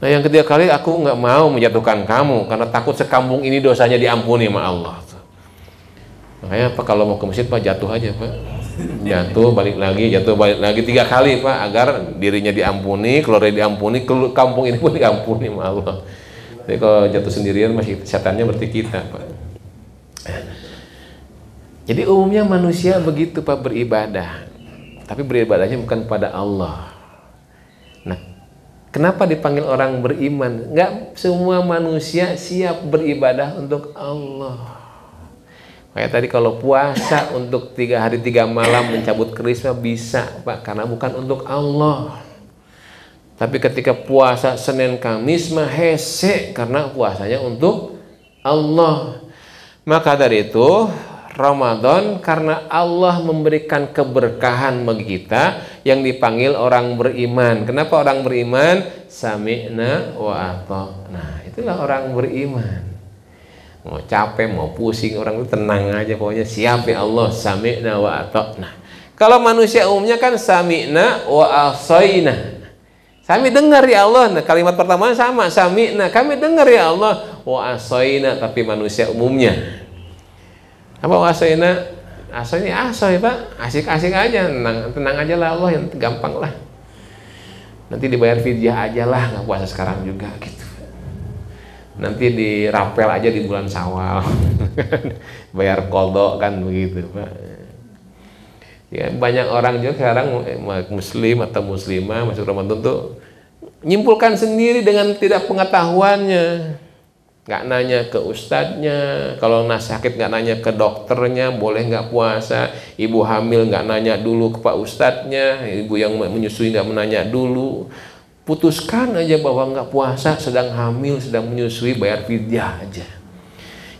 Nah yang ketiga kali aku nggak mau menjatuhkan kamu karena takut sekampung ini dosanya diampuni sama Allah. Makanya Pak kalau mau ke masjid Pak jatuh aja Pak. Jatuh balik lagi 3 kali Pak, agar dirinya diampuni, keluarga diampuni, kampung ini pun diampuni sama Allah. Jadi kalau jatuh sendirian masih setannya berarti kita Pak. Jadi umumnya manusia begitu Pak beribadah, tapi beribadahnya bukan kepada Allah. Nah, kenapa dipanggil orang beriman? Enggak semua manusia siap beribadah untuk Allah. Kayak tadi kalau puasa untuk 3 hari 3 malam mencabut keris mah bisa Pak, karena bukan untuk Allah. Tapi ketika puasa Senin Kamis mah hese, karena puasanya untuk Allah. Maka dari itu Ramadan karena Allah memberikan keberkahan bagi kita yang dipanggil orang beriman. Kenapa orang beriman? Sami'na wa ata'na. Itulah orang beriman. Mau capek, mau pusing, orang itu tenang aja pokoknya, siap ya Allah, sami'na wa ata'na. Kalau manusia umumnya kan sami'na wa asaina. Kami dengar ya Allah. Nah, kalimat pertama sama, sami'na, kami dengar ya Allah, wa asaina, tapi manusia umumnya. Apa wa asaina? Asoy ini asoy Pak, asik-asik aja, tenang aja lah Allah, yang gampang lah. Nanti dibayar fidyah aja lah, nggak puasa sekarang juga gitu. Nanti dirapel aja di bulan Syawal, bayar qadha kan begitu Pak. Ya, banyak orang juga sekarang muslim atau muslimah masuk Ramadan tuh nyimpulkan sendiri dengan tidak pengetahuannya, nggak nanya ke ustadznya, kalau sakit nggak nanya ke dokternya, boleh nggak puasa, ibu hamil nggak nanya dulu ke pak ustadznya, ibu yang menyusui nggak menanya dulu. Putuskan aja bahwa nggak puasa, sedang hamil, sedang menyusui, bayar fidyah aja.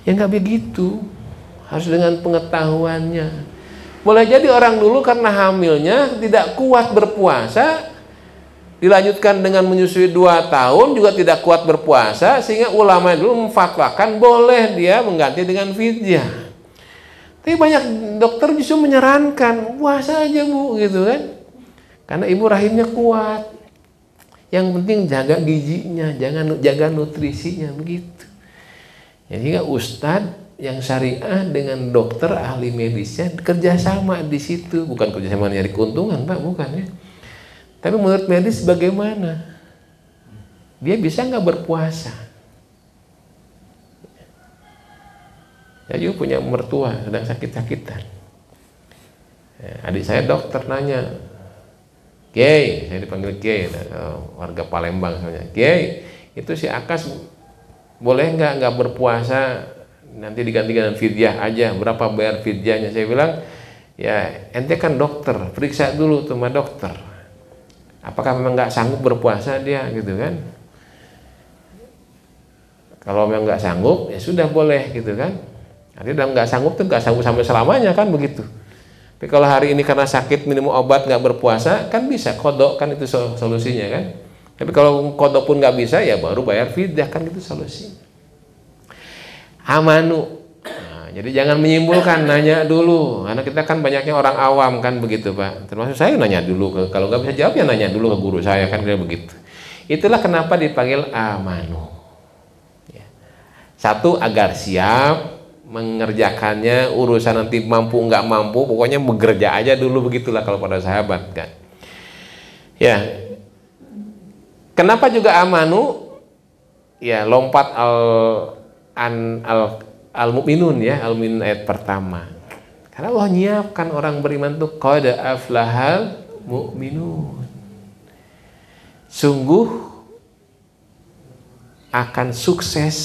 Ya nggak begitu, harus dengan pengetahuannya. Boleh jadi orang dulu karena hamilnya tidak kuat berpuasa, dilanjutkan dengan menyusui 2 tahun juga tidak kuat berpuasa, sehingga ulama dulu memfatwakan boleh dia mengganti dengan fidyah. Tapi banyak dokter justru menyarankan puasa aja Bu, gitu kan, karena ibu rahimnya kuat. Yang penting jaga gizinya, jangan jaga nutrisinya begitu. Jadi ustadz yang syariah dengan dokter ahli medisnya kerjasama di situ, bukan kerjasama nyari keuntungan Pak, bukan ya. Tapi menurut medis bagaimana? Dia bisa nggak berpuasa? Saya juga punya mertua sedang sakit-sakitan. Adik saya dokter nanya, Kiai, saya dipanggil Kiai, warga Palembang sebenarnya. Kiai, itu si Akas boleh nggak berpuasa, nanti diganti dengan fidyah aja, berapa bayar fidyahnya? Saya bilang, ya ente kan dokter, periksa dulu tuh sama dokter, apakah memang nggak sanggup berpuasa dia, gitu kan? Kalau memang nggak sanggup, ya sudah boleh, gitu kan? Artinya nggak sanggup tuh nggak sanggup sampai selamanya kan begitu. Tapi kalau hari ini karena sakit minum obat nggak berpuasa, kan bisa qadha, kan itu solusinya kan. Tapi kalau qadha pun nggak bisa, ya baru bayar fidyah, kan itu solusinya. Amanu. Nah, jadi jangan menyimpulkan, nanya dulu, karena kita kan banyaknya orang awam kan begitu Pak. Termasuk saya nanya dulu, kalau nggak bisa jawab ya nanya dulu ke guru saya kan, kayak begitu. Itulah kenapa dipanggil amanu. Ya. Satu, agar siap mengerjakannya, urusan nanti mampu nggak mampu, pokoknya bekerja aja dulu, begitulah kalau pada sahabat kan. Ya, kenapa juga amanu? Ya, lompat al-mu'minun ya, al-mu'minun ayat pertama. Karena Allah nyiapkan orang beriman tuh qad aflahal mu'minun. Sungguh akan sukses.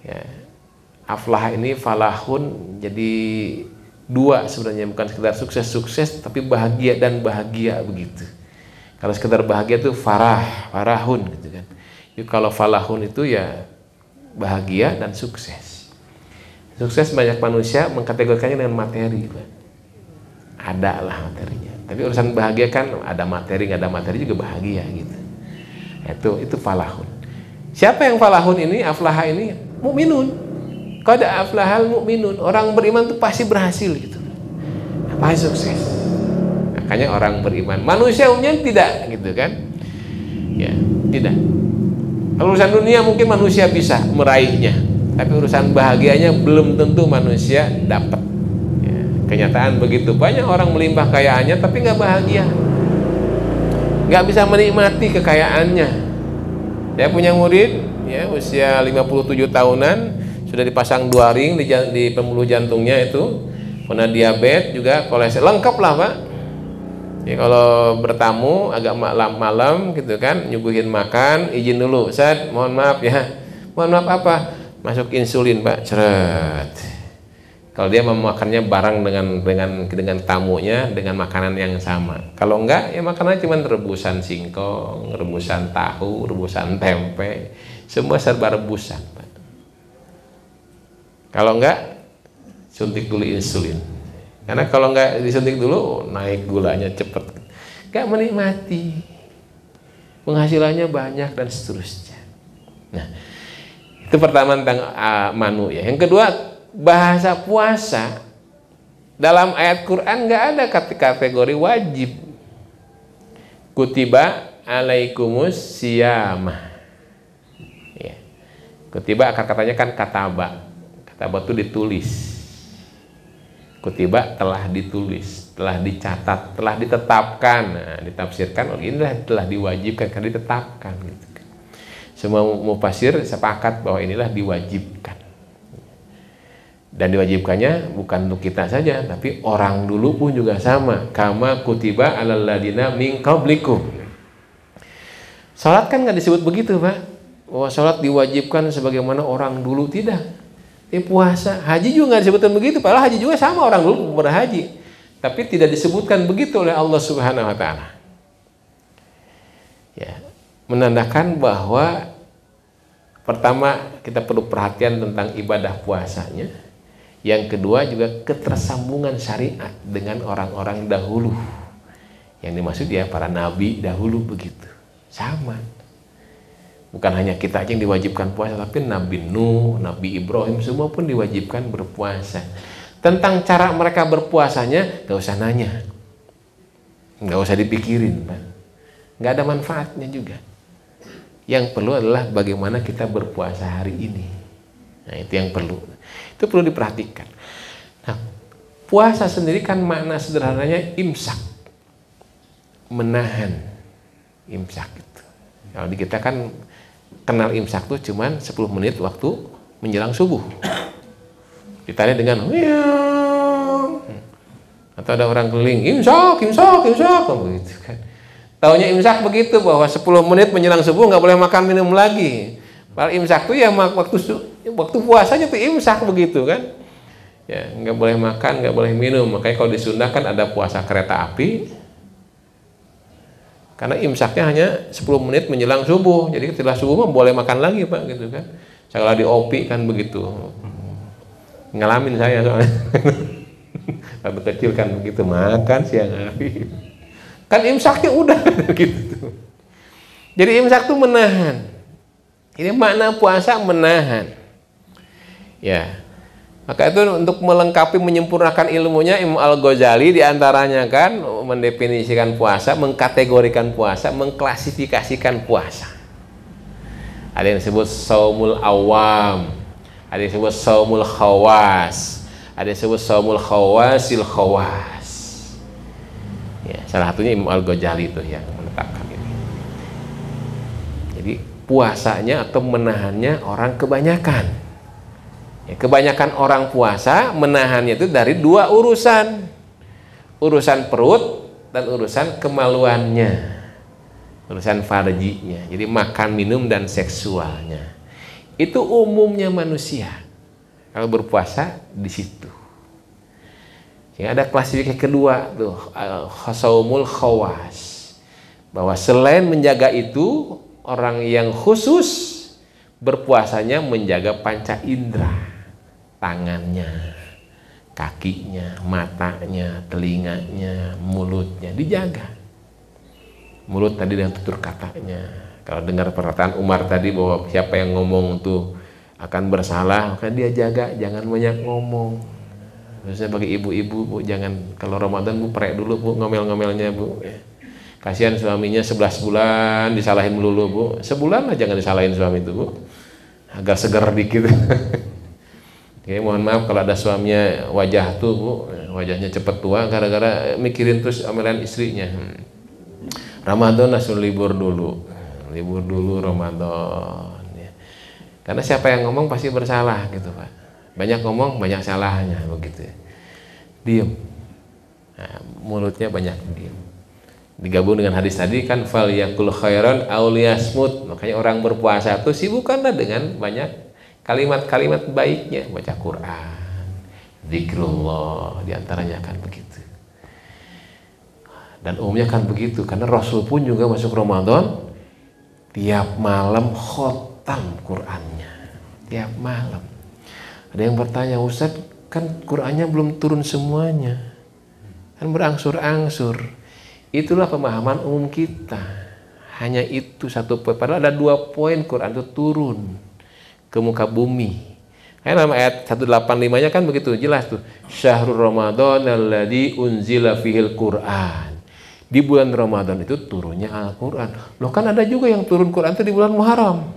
Ya. Aflah ini falahun, jadi 2 sebenarnya, bukan sekedar sukses tapi bahagia dan bahagia begitu. Kalau sekedar bahagia itu farahun gitu kan. Jadi kalau falahun itu ya bahagia dan sukses. Sukses banyak manusia mengkategorikannya dengan materi, Pak. Ada lah materinya. Tapi urusan bahagia kan ada materi, nggak ada materi juga bahagia gitu. Itu falahun. Siapa yang falahun ini, aflaha ini? Mukminun. Qad aflahal mu'minun, orang beriman itu pasti berhasil gitu, pasti sukses. Makanya orang beriman, manusia umumnya tidak gitu kan, ya tidak. Urusan dunia mungkin manusia bisa meraihnya, tapi urusan bahagianya belum tentu manusia dapat. Ya, kenyataan begitu, banyak orang melimpah kayaannya tapi nggak bahagia, nggak bisa menikmati kekayaannya. Saya punya murid, ya usia 57 tahunan. Sudah dipasang 2 ring di pembuluh jantungnya itu, kena diabetes juga, kolesterol, lengkap lah Pak. Ya, kalau bertamu agak malam gitu kan, nyuguhin makan, izin dulu, Ustaz, mohon maaf ya. Mohon maaf apa? masuk insulin Pak, ceret. Kalau dia memakannya bareng dengan tamunya dengan makanan yang sama. Kalau enggak ya makanannya cuma rebusan singkong, rebusan tahu, rebusan tempe, semua serba rebusan Pak. Kalau enggak suntik dulu insulin. Karena kalau enggak disuntik dulu naik gulanya cepet. Enggak menikmati. Penghasilannya banyak dan seterusnya. Nah, itu pertama tentang manu ya. Yang kedua, bahasa puasa dalam ayat Quran nggak ada kategori wajib. Kutiba alaikumus siyamah. Ya. Kutiba akar katanya kan kataba. Kataba itu ditulis. Kutiba telah ditulis, telah dicatat, telah ditetapkan. Nah, ditafsirkan, oh inilah telah diwajibkan, kan ditetapkan gitu. Semua mufasir sepakat bahwa inilah diwajibkan. Dan diwajibkannya bukan untuk kita saja, tapi orang dulu pun juga sama. Kama kutiba alal ladina min qablikum. Salat kan nggak disebut begitu Pak. Bahwa salat diwajibkan sebagaimana orang dulu, tidak. Puasa, haji juga nggak disebutkan begitu. Padahal haji juga sama, orang dulu berhaji. Tapi tidak disebutkan begitu oleh Allah Subhanahu Wa Taala. Ya, menandakan bahwa pertama kita perlu perhatian tentang ibadah puasanya. Yang kedua juga ketersambungan syariat dengan orang-orang dahulu. Yang dimaksud ya para nabi dahulu begitu. Sama. Bukan hanya kita aja yang diwajibkan puasa, tapi Nabi Nuh, Nabi Ibrahim semua pun diwajibkan berpuasa. Tentang cara mereka berpuasanya gak usah nanya. Gak usah dipikirin, Pak. Gak ada manfaatnya juga. Yang perlu adalah bagaimana kita berpuasa hari ini. Nah, itu yang perlu. Itu perlu diperhatikan. Nah, puasa sendiri kan makna sederhananya imsak. Menahan. Imsak itu. Kalau di kita kan kenal imsak tuh cuman 10 menit waktu menjelang subuh. Ditanya dengan atau ada orang keliling, imsak begitu kan. Taunya imsak begitu bahwa 10 menit menjelang subuh nggak boleh makan minum lagi. Padahal imsak tuh ya waktu puasanya tuh imsak begitu kan. Ya, nggak boleh makan, nggak boleh minum. Makanya kalau di Sunda kan ada puasa kereta api. Karena imsaknya hanya 10 menit menjelang subuh. Jadi setelah subuh mah boleh makan lagi Pak gitu kan. Kalau di OPI kan begitu. Ngalamin saya soalnya. Waktu kecil kan begitu, makan siang hari. Kan imsaknya udah gitu. Jadi imsak tuh menahan. Ini makna puasa menahan. Ya. Maka itu untuk melengkapi menyempurnakan ilmunya Imam Al-Ghazali diantaranya kan mendefinisikan puasa, mengkategorikan puasa, mengklasifikasikan puasa. Ada yang disebut saumul awam, ada yang disebut saumul khawas, ada yang disebut saumul khawasil khawas. Ya, salah satunya Imam Al-Ghazali itu yang menetapkan ini. Jadi puasanya atau menahannya orang kebanyakan. Ya, kebanyakan orang puasa menahannya itu dari dua urusan. Urusan perut dan urusan kemaluannya. Urusan farjinya. Jadi makan, minum, dan seksualnya. Itu umumnya manusia. Kalau berpuasa di situ. Yang ada klasifikasi kedua tuh, saumul khawas. Bahwa selain menjaga itu, orang yang khusus berpuasanya menjaga panca indera. Tangannya, kakinya, matanya, telinganya, mulutnya dijaga. Mulut tadi dengan tutur katanya. Kalau dengar perkataan Umar tadi bahwa siapa yang ngomong tuh akan bersalah, maka dia jaga, jangan banyak ngomong. Khususnya bagi ibu-ibu, Bu, jangan kalau Ramadan Bu perek dulu Bu ngomel-ngomelnya Bu. Kasihan suaminya 11 bulan disalahin melulu Bu. Sebulan lah jangan disalahin suami itu Bu. Agak seger dikit. Oke, mohon maaf kalau ada suaminya wajah tuh Bu, wajahnya cepet tua gara-gara mikirin terus omelan istrinya. Ramadan langsung libur dulu Ramadan. Ya. Karena siapa yang ngomong pasti bersalah gitu Pak. Banyak ngomong banyak salahnya begitu. Diem. Nah, mulutnya banyak diem. Digabung dengan hadis tadi kan falyakul khairan aw liyasmut. Makanya orang berpuasa itu sibukkanlah dengan banyak kalimat-kalimat baiknya, baca Quran, zikrullah, diantaranya kan begitu. Dan umumnya kan begitu, karena Rasul pun juga masuk Ramadan tiap malam khotam Qurannya, tiap malam. Ada yang bertanya, Ustaz, kan Qurannya belum turun semuanya, kan berangsur-angsur. Itulah pemahaman umum kita, hanya itu satu poin. Padahal ada 2 poin Quran itu turun ke muka bumi. Kayak dalam ayat 185-nya kan begitu jelas tuh, Syahrul Ramadan alladzi unzila fihil Quran. Di bulan Ramadan itu turunnya Al-Quran. Loh, kan ada juga yang turun Quran itu di bulan Muharram.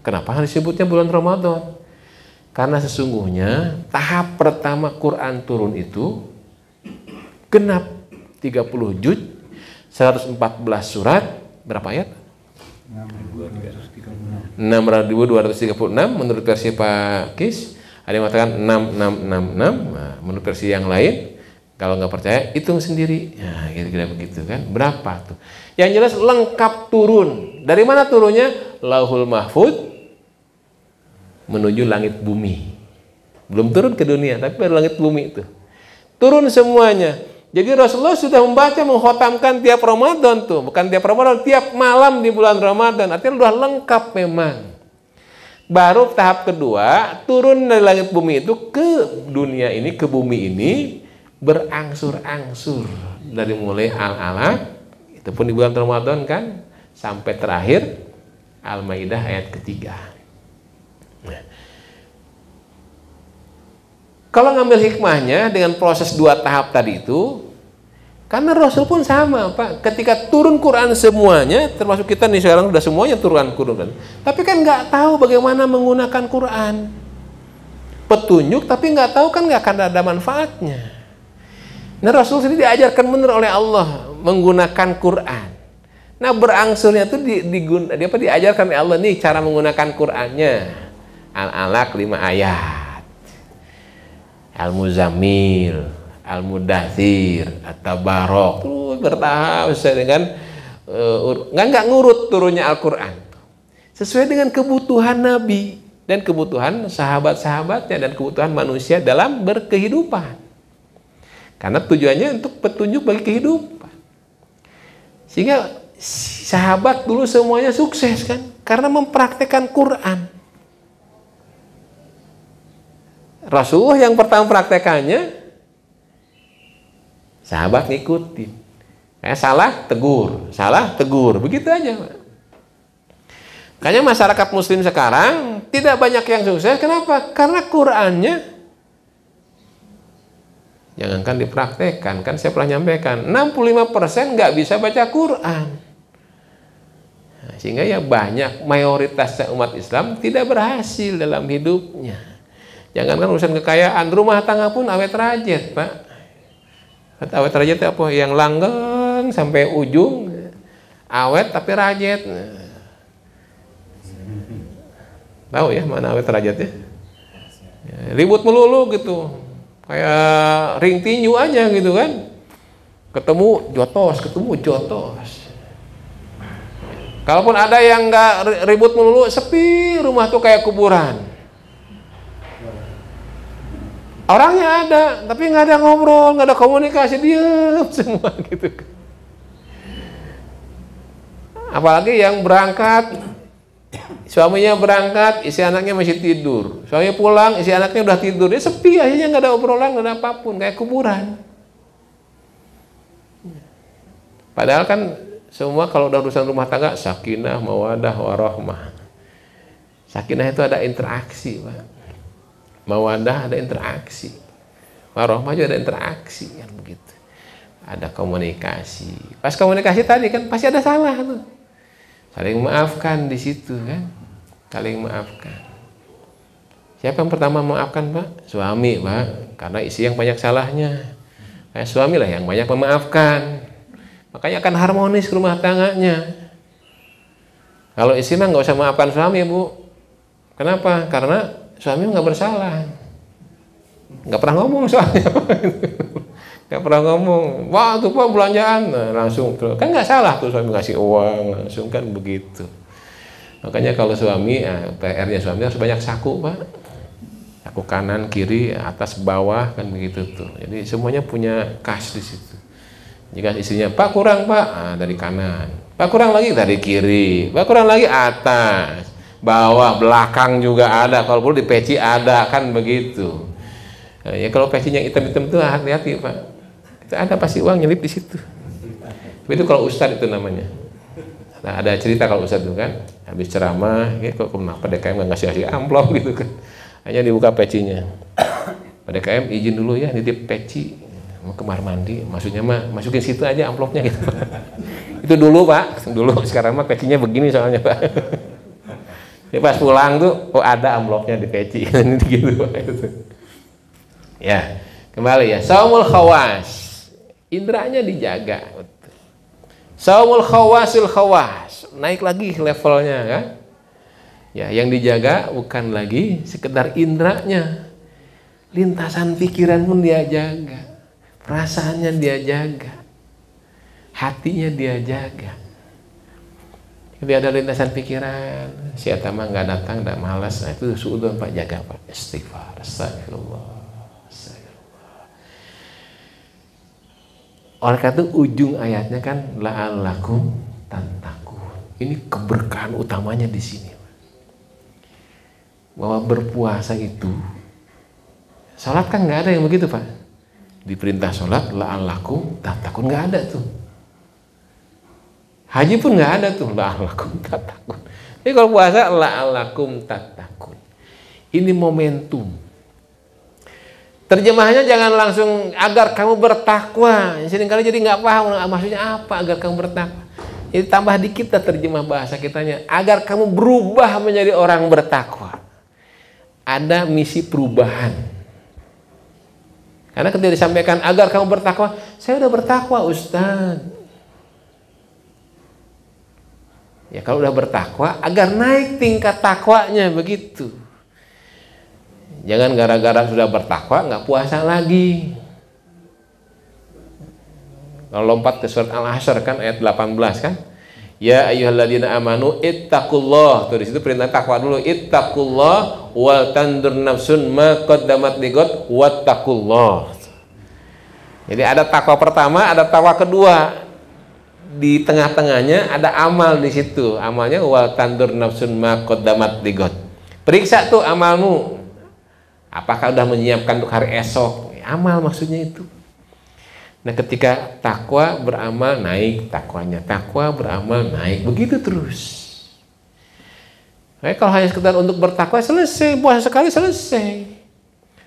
Kenapa disebutnya bulan Ramadan? Karena sesungguhnya tahap pertama Quran turun itu genap 30 juz, 114 surat, berapa ayat? 6.236 menurut versi Pak Kis. Ada yang mengatakan 6666. Nah, menurut versi yang lain, kalau nggak percaya, hitung sendiri. Nah, kira-kira begitu kan. Berapa tuh? Yang jelas lengkap turun. Dari mana turunnya? Lauhul Mahfud menuju langit bumi. Belum turun ke dunia, tapi dari langit bumi itu. Turun semuanya. Jadi Rasulullah sudah membaca, mengkhatamkan tiap Ramadan tuh. Bukan tiap Ramadan, tiap malam di bulan Ramadan. Artinya sudah lengkap memang. Baru tahap kedua, turun dari langit bumi itu ke dunia ini, ke bumi ini, berangsur-angsur dari mulai Al-Alaq, itu pun di bulan Ramadan kan, sampai terakhir Al-Maidah ayat ketiga. Nah, kalau ngambil hikmahnya dengan proses 2 tahap tadi itu, karena Rasul pun sama Pak, ketika turun Quran semuanya, termasuk kita nih sekarang sudah semuanya turun Quran, tapi kan nggak tahu bagaimana menggunakan Quran, petunjuk tapi nggak tahu, kan nggak akan ada manfaatnya. Nah, Rasul sendiri diajarkan benar oleh Allah menggunakan Quran. Nah, berangsurnya itu diajarkan oleh Allah nih cara menggunakan Qurannya. Al-Alaq 5 ayat, Al-Muzammil, Al-Mudathir, At-Tabarok, terus bertahap sesuai dengan nggak ngurut turunnya Al-Quran. Sesuai dengan kebutuhan Nabi dan kebutuhan sahabat-sahabatnya dan kebutuhan manusia dalam berkehidupan. Karena tujuannya untuk petunjuk bagi kehidupan. Sehingga sahabat dulu semuanya sukses kan, karena mempraktekkan Quran. Rasulullah yang pertama praktekannya, sahabat ngikutin. Kayak salah tegur, begitu aja Pak. Makanya masyarakat muslim sekarang tidak banyak yang sukses. Kenapa? Karena Qurannya jangankan dipraktekkan, kan saya pernah nyampaikan 65% nggak bisa baca Quran. Nah, sehingga ya banyak mayoritas umat Islam tidak berhasil dalam hidupnya. Jangankan urusan kekayaan, rumah tangga pun awet rajet Pak. Awet rajet itu apa? Yang langgeng sampai ujung, awet tapi rajet. Tahu ya mana awet rajetnya? Ya, ribut melulu gitu. Kayak ring tinju aja gitu kan, ketemu jotos. Kalaupun ada yang nggak ribut melulu, sepi rumah tuh kayak kuburan. Orangnya ada, tapi nggak ada ngobrol, nggak ada komunikasi, diam semua gitu. Apalagi yang berangkat, suaminya berangkat, isi anaknya masih tidur. Suaminya pulang, isi anaknya udah tidur. Dia sepi, akhirnya nggak ada obrolan, nggak ada apapun, kayak kuburan. Padahal kan semua kalau udah urusan rumah tangga, sakinah, mawadah, warahmah. Sakinah itu ada interaksi, Pak. Mawadah ada interaksi. Warahmah juga ada interaksi, kan begitu. Ada komunikasi. Pas komunikasi tadi kan pasti ada salah tuh. Saling maafkan di situ kan, saling maafkan. Siapa yang pertama memaafkan Pak? Suami Pak, karena istri yang banyak salahnya. Suami lah yang banyak memaafkan, makanya akan harmonis rumah tangganya. Kalau istri mah nggak usah maafkan suami Bu. Kenapa? Karena suami nggak bersalah, nggak pernah ngomong soalnya, nggak pernah ngomong. Wah tuh Pak belanjaan, nah, langsung kan nggak salah tuh suami ngasih uang langsung kan begitu. Makanya kalau suami, PR-nya suami harus banyak saku, Pak. Saku kanan, kiri, atas, bawah, kan begitu tuh. Jadi semuanya punya kas di situ. Jika istrinya, Pak kurang Pak, dari kanan. Pak kurang lagi dari kiri. Pak kurang lagi atas, bawah, belakang juga ada. Kalau perlu di peci ada, kan begitu. Ya kalau pecinya hitam-hitam tuh hati-hati Pak. Itu ada pasti uang nyelip di situ. Itu kalau ustadz itu namanya. Nah, ada cerita kalau ustadz itu kan, habis ceramah, kok kenapa DKM nggak ngasih amplop gitu kan? Hanya dibuka pecinya. DKM izin dulu ya, nitip peci mau kamar mandi, maksudnya mah masukin situ aja amplopnya gitu. Itu dulu Pak, dulu. Sekarang mah pecinya begini soalnya Pak. Ya pas pulang tuh, oh ada amplopnya di peci, gitu Pak. Ya, kembali ya. Saumul khawas, indranya dijaga. Saumul khawasil khawas, naik lagi levelnya kan? Ya, yang dijaga bukan lagi sekedar indranya, lintasan pikiran pun dia jaga, perasaannya dia jaga, hatinya dia jaga. Jadi ada lintasan pikiran, si Atama nggak datang, nggak malas, nah itu suudon Pak, jaga Pak, istighfar, astagfirullah. Oleh karena itu ujung ayatnya kan la'allakum tattaqun. Ini keberkahan utamanya di sini. Bahwa berpuasa itu, salat kan nggak ada yang begitu Pak. Diperintah salat la'allakum tattaqun, nggak ada tuh. Haji pun nggak ada tuh la'allakum tattaqun. Jadi kalau puasa la'allakum tattaqun. Ini momentum. Terjemahannya jangan langsung agar kamu bertakwa. Seringkali jadi nggak paham maksudnya apa agar kamu bertakwa. Jadi tambah dikit lah terjemah bahasa kitanya. Agar kamu berubah menjadi orang bertakwa. Ada misi perubahan. Karena ketika disampaikan agar kamu bertakwa, saya udah bertakwa Ustaz. Ya kalau udah bertakwa, agar naik tingkat takwanya begitu. Jangan gara-gara sudah bertakwa nggak puasa lagi. Kalau lompat ke surat Al-Hasyr kan ayat 18 kan, ya ayyuhalladzina amanu ittaqullah, tuh di situ perintah takwa dulu, ittaqullah wal tandur nafsun ma qaddamat lighad wattaqullah. Jadi ada takwa pertama, ada takwa kedua. Di tengah-tengahnya ada amal di situ. Amalnya wal tandur nafsun ma qaddamat lighad. Periksa tuh amalmu. Apakah udah menyiapkan untuk hari esok? Amal maksudnya itu. Nah ketika takwa beramal naik takwanya, takwa beramal naik, begitu terus. Nah, kalau hanya sekedar untuk bertakwa selesai, puasa sekali selesai.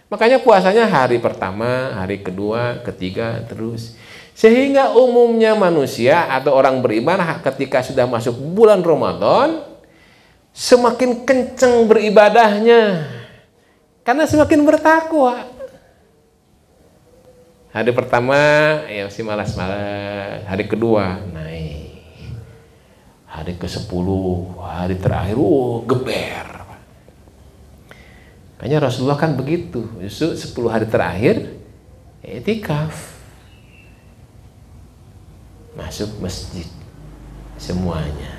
Makanya puasanya hari pertama, hari kedua, ketiga terus. Sehingga umumnya manusia atau orang beribadah ketika sudah masuk bulan Ramadan semakin kenceng beribadahnya. Karena semakin bertakwa. Hari pertama ya masih malas-malas, hari kedua naik, hari ke-10, hari terakhir geber. Makanya Rasulullah kan begitu, justru 10 hari terakhir i'tikaf, masuk masjid semuanya,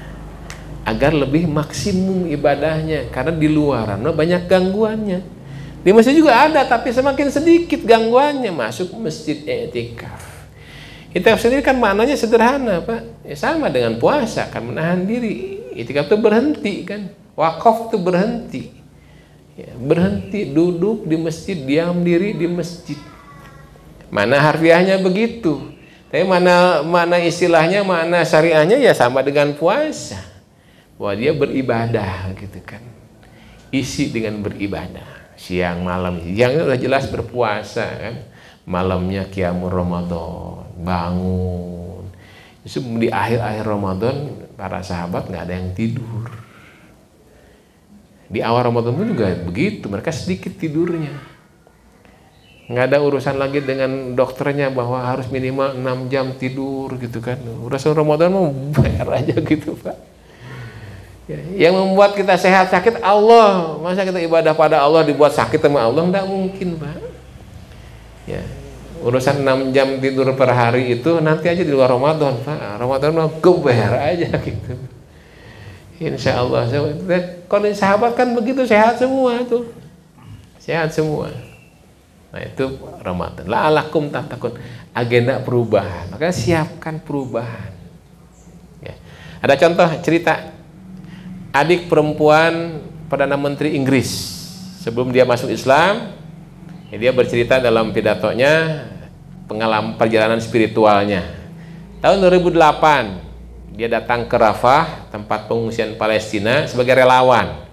agar lebih maksimum ibadahnya, karena di luaran banyak gangguannya. Di masjid juga ada, tapi semakin sedikit gangguannya. Masuk masjid i'tikaf. I'tikaf sendiri kan maknanya sederhana Pak, ya sama dengan puasa kan, menahan diri. I'tikaf itu berhenti kan, wakaf itu berhenti ya, berhenti duduk di masjid, diam diri di masjid. Mana harfiahnya begitu, tapi mana istilahnya, mana syariahnya ya sama dengan puasa, bahwa dia beribadah gitu kan, isi dengan beribadah. Siang malam, siangnya udah jelas berpuasa kan, malamnya qiyamul Ramadan, bangun. Justru di akhir-akhir Ramadan para sahabat nggak ada yang tidur. Di awal Ramadan pun juga begitu, mereka sedikit tidurnya. Nggak ada urusan lagi dengan dokternya bahwa harus minimal 6 jam tidur gitu kan. Urusan Ramadan mau bayar aja gitu Pak. Yang membuat kita sehat sakit Allah. Masa kita ibadah pada Allah dibuat sakit sama Allah? Enggak mungkin Pak ya. Urusan 6 jam tidur per hari itu nanti aja di luar Ramadan Pak. Ramadan mau geber aja gitu Insya Allah. Kalau sahabat kan begitu, sehat semua tuh. Sehat semua. Nah itu Ramadan. La'alakum tattaqun. Agenda perubahan. Maka siapkan perubahan. Ya. Ada contoh cerita adik perempuan Perdana Menteri Inggris sebelum dia masuk Islam. Ya, dia bercerita dalam pidatonya pengalaman perjalanan spiritualnya. Tahun 2008 dia datang ke Rafah, tempat pengungsian Palestina sebagai relawan.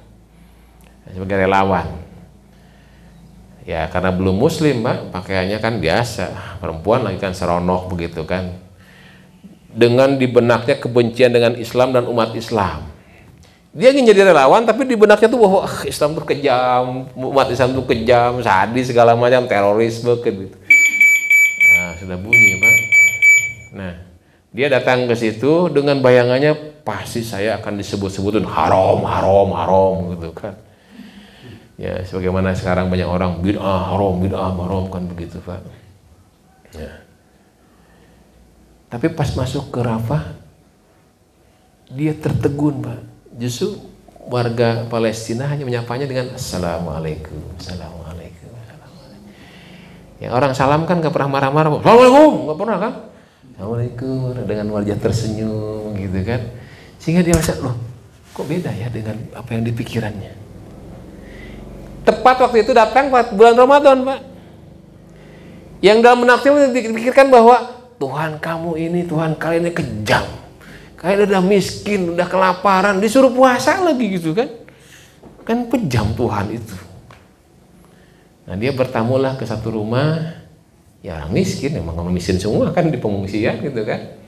Ya karena belum muslim, Mbak, pakaiannya kan biasa, perempuan lagi kan seronok begitu kan. Dengan di benaknya kebencian dengan Islam dan umat Islam. Dia ingin jadi relawan tapi di benaknya tuh bahwa Islam tuh kejam, umat Islam tuh kejam, sadis segala macam, terorisme gitu. Nah, sudah bunyi, Pak. Nah, dia datang ke situ dengan bayangannya pasti saya akan disebut-sebutin haram gitu kan. Ya, sebagaimana sekarang banyak orang bid'ah haram kan begitu, Pak. Ya. Tapi pas masuk ke Rafah dia tertegun, Pak. Justru warga Palestina hanya menyapanya dengan assalamualaikum. Yang orang salam kan gak pernah marah-marah, assalamualaikum, gak pernah kan? Assalamualaikum dengan wajah tersenyum gitu kan, sehingga dia merasa loh kok beda ya dengan apa yang dipikirannya. Tepat waktu itu datang bulan Ramadan, Pak, yang dalam benaknya dipikirkan bahwa Tuhan kamu ini, Tuhan kalian ini kejam, kalian udah miskin, udah kelaparan, disuruh puasa lagi gitu kan kejam Tuhan itu. Nah dia bertamulah ke satu rumah. Ya orang miskin, emang orang miskin semua kan di pengungsian gitu kan.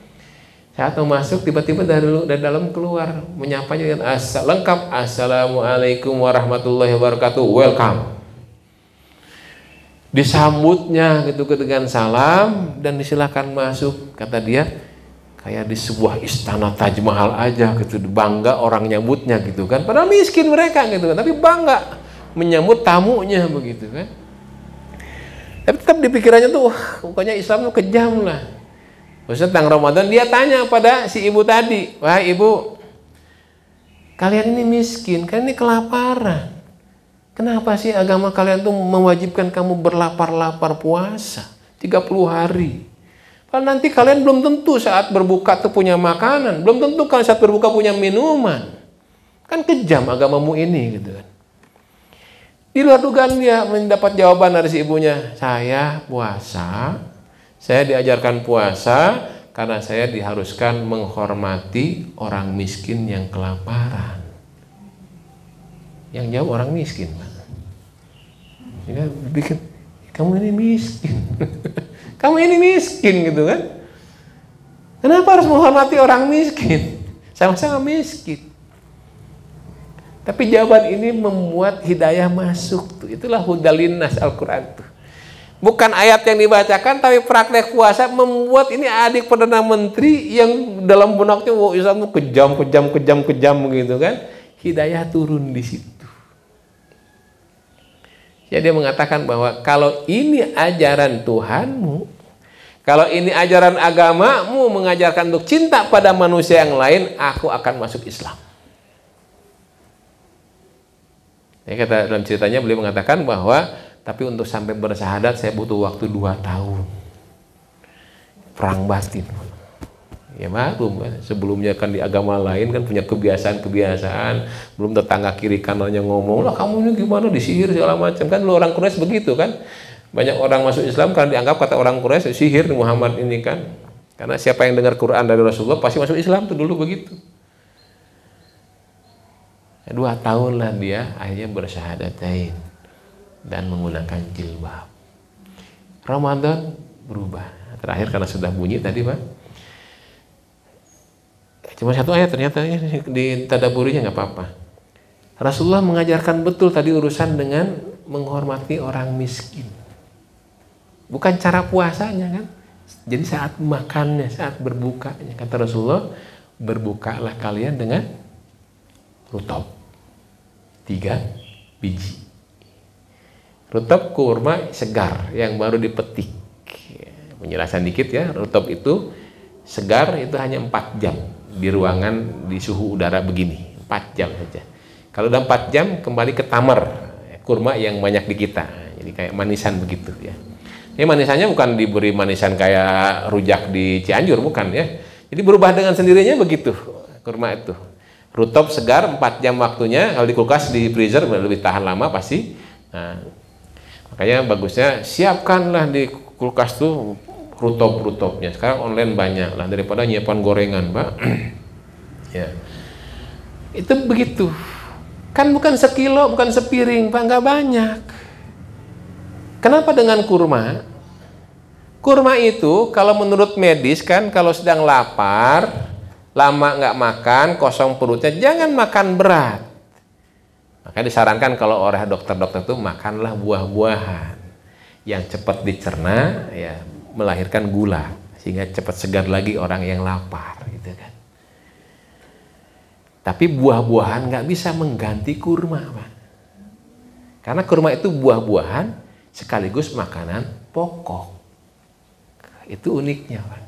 Saat mau masuk tiba-tiba dari dalam keluar menyapanya dengan lengkap assalamualaikum warahmatullahi wabarakatuh, welcome. Disambutnya gitu dengan salam dan disilakan masuk, kata dia kayak di sebuah istana Taj Mahal aja gitu, bangga orang nyambutnya gitu kan. Padahal miskin mereka gitu kan, tapi bangga menyambut tamunya begitu kan. Tapi tetap di pikirannya tuh, pokoknya Islam tuh kejam lah. Ustaz tentang Ramadan dia tanya pada si ibu tadi, wahai ibu, kalian ini miskin, kalian ini kelaparan. Kenapa sih agama kalian tuh mewajibkan kamu berlapar-lapar puasa 30 hari? Padahal nanti kalian belum tentu saat berbuka tuh punya makanan, belum tentu kalian saat berbuka punya minuman. Kan kejam agamamu ini gitu kan. Di luar dugaan dia mendapat jawaban dari si ibunya, saya puasa, saya diajarkan puasa karena saya diharuskan menghormati orang miskin yang kelaparan. Yang jawab orang miskin, Pak. Ya, bikin kamu ini miskin, kamu ini miskin gitu kan? Kenapa harus menghormati orang miskin? Sama-sama miskin. Tapi jawaban ini membuat hidayah masuk tuh. Itulah hudalinnas Al-Quran tuh. Bukan ayat yang dibacakan, tapi praktek puasa membuat ini adik Perdana Menteri yang dalam benaknya wow, Islam tuh kejam gitu kan. Hidayah turun di situ. Jadi dia mengatakan bahwa kalau ini ajaran Tuhanmu, kalau ini ajaran agamamu mengajarkan untuk cinta pada manusia yang lain, aku akan masuk Islam. Ya, kata dalam ceritanya beliau mengatakan bahwa tapi untuk sampai bersyahadat saya butuh waktu 2 tahun. Perang batin. Ya maklum kan, sebelumnya kan di agama lain kan punya kebiasaan-kebiasaan, belum tetangga kiri kanannya ngomong, lah kamu ini gimana disihir segala macam kan, lu orang Quraisy begitu kan. Banyak orang masuk Islam karena dianggap kata orang Quraisy sihir Muhammad ini kan. Karena siapa yang dengar Quran dari Rasulullah pasti masuk Islam tuh dulu begitu. 2 tahun lah dia akhirnya bersyahadatain dan menggunakan jilbab. Ramadan berubah. Terakhir karena sudah bunyi tadi, Pak. Cuma 1 ayat ternyata di tadaburinya nggak apa-apa. Rasulullah mengajarkan betul tadi urusan dengan menghormati orang miskin. Bukan cara puasanya kan. Jadi saat makannya, saat berbukanya, kata Rasulullah, berbukalah kalian dengan rutab 3 biji. Rutab kurma segar yang baru dipetik. Penjelasan dikit ya, rutab itu segar itu hanya 4 jam di ruangan di suhu udara begini, 4 jam saja. Kalau udah 4 jam kembali ke tamar, kurma yang banyak di kita. Jadi kayak manisan begitu ya. Ini manisannya bukan diberi manisan kayak rujak di Cianjur, bukan ya. Jadi berubah dengan sendirinya begitu kurma itu. Rutop segar 4 jam waktunya, kalau di kulkas di freezer lebih tahan lama pasti. Nah, makanya bagusnya siapkanlah di kulkas tuh rutop-rutopnya. Sekarang online banyak lah daripada nyiapkan gorengan, Pak. Ya. Itu begitu. Kan bukan sekilo, bukan sepiring, Pak, nggak banyak. Kenapa dengan kurma? Kurma itu kalau menurut medis kan kalau sedang lapar, lama nggak makan, kosong perutnya, jangan makan berat. Makanya disarankan kalau oleh dokter-dokter itu makanlah buah-buahan yang cepat dicerna, ya melahirkan gula sehingga cepat segar lagi orang yang lapar, gitu kan. Tapi buah-buahan nggak bisa mengganti kurma, Pak. Karena kurma itu buah-buahan sekaligus makanan pokok. Itu uniknya, Pak.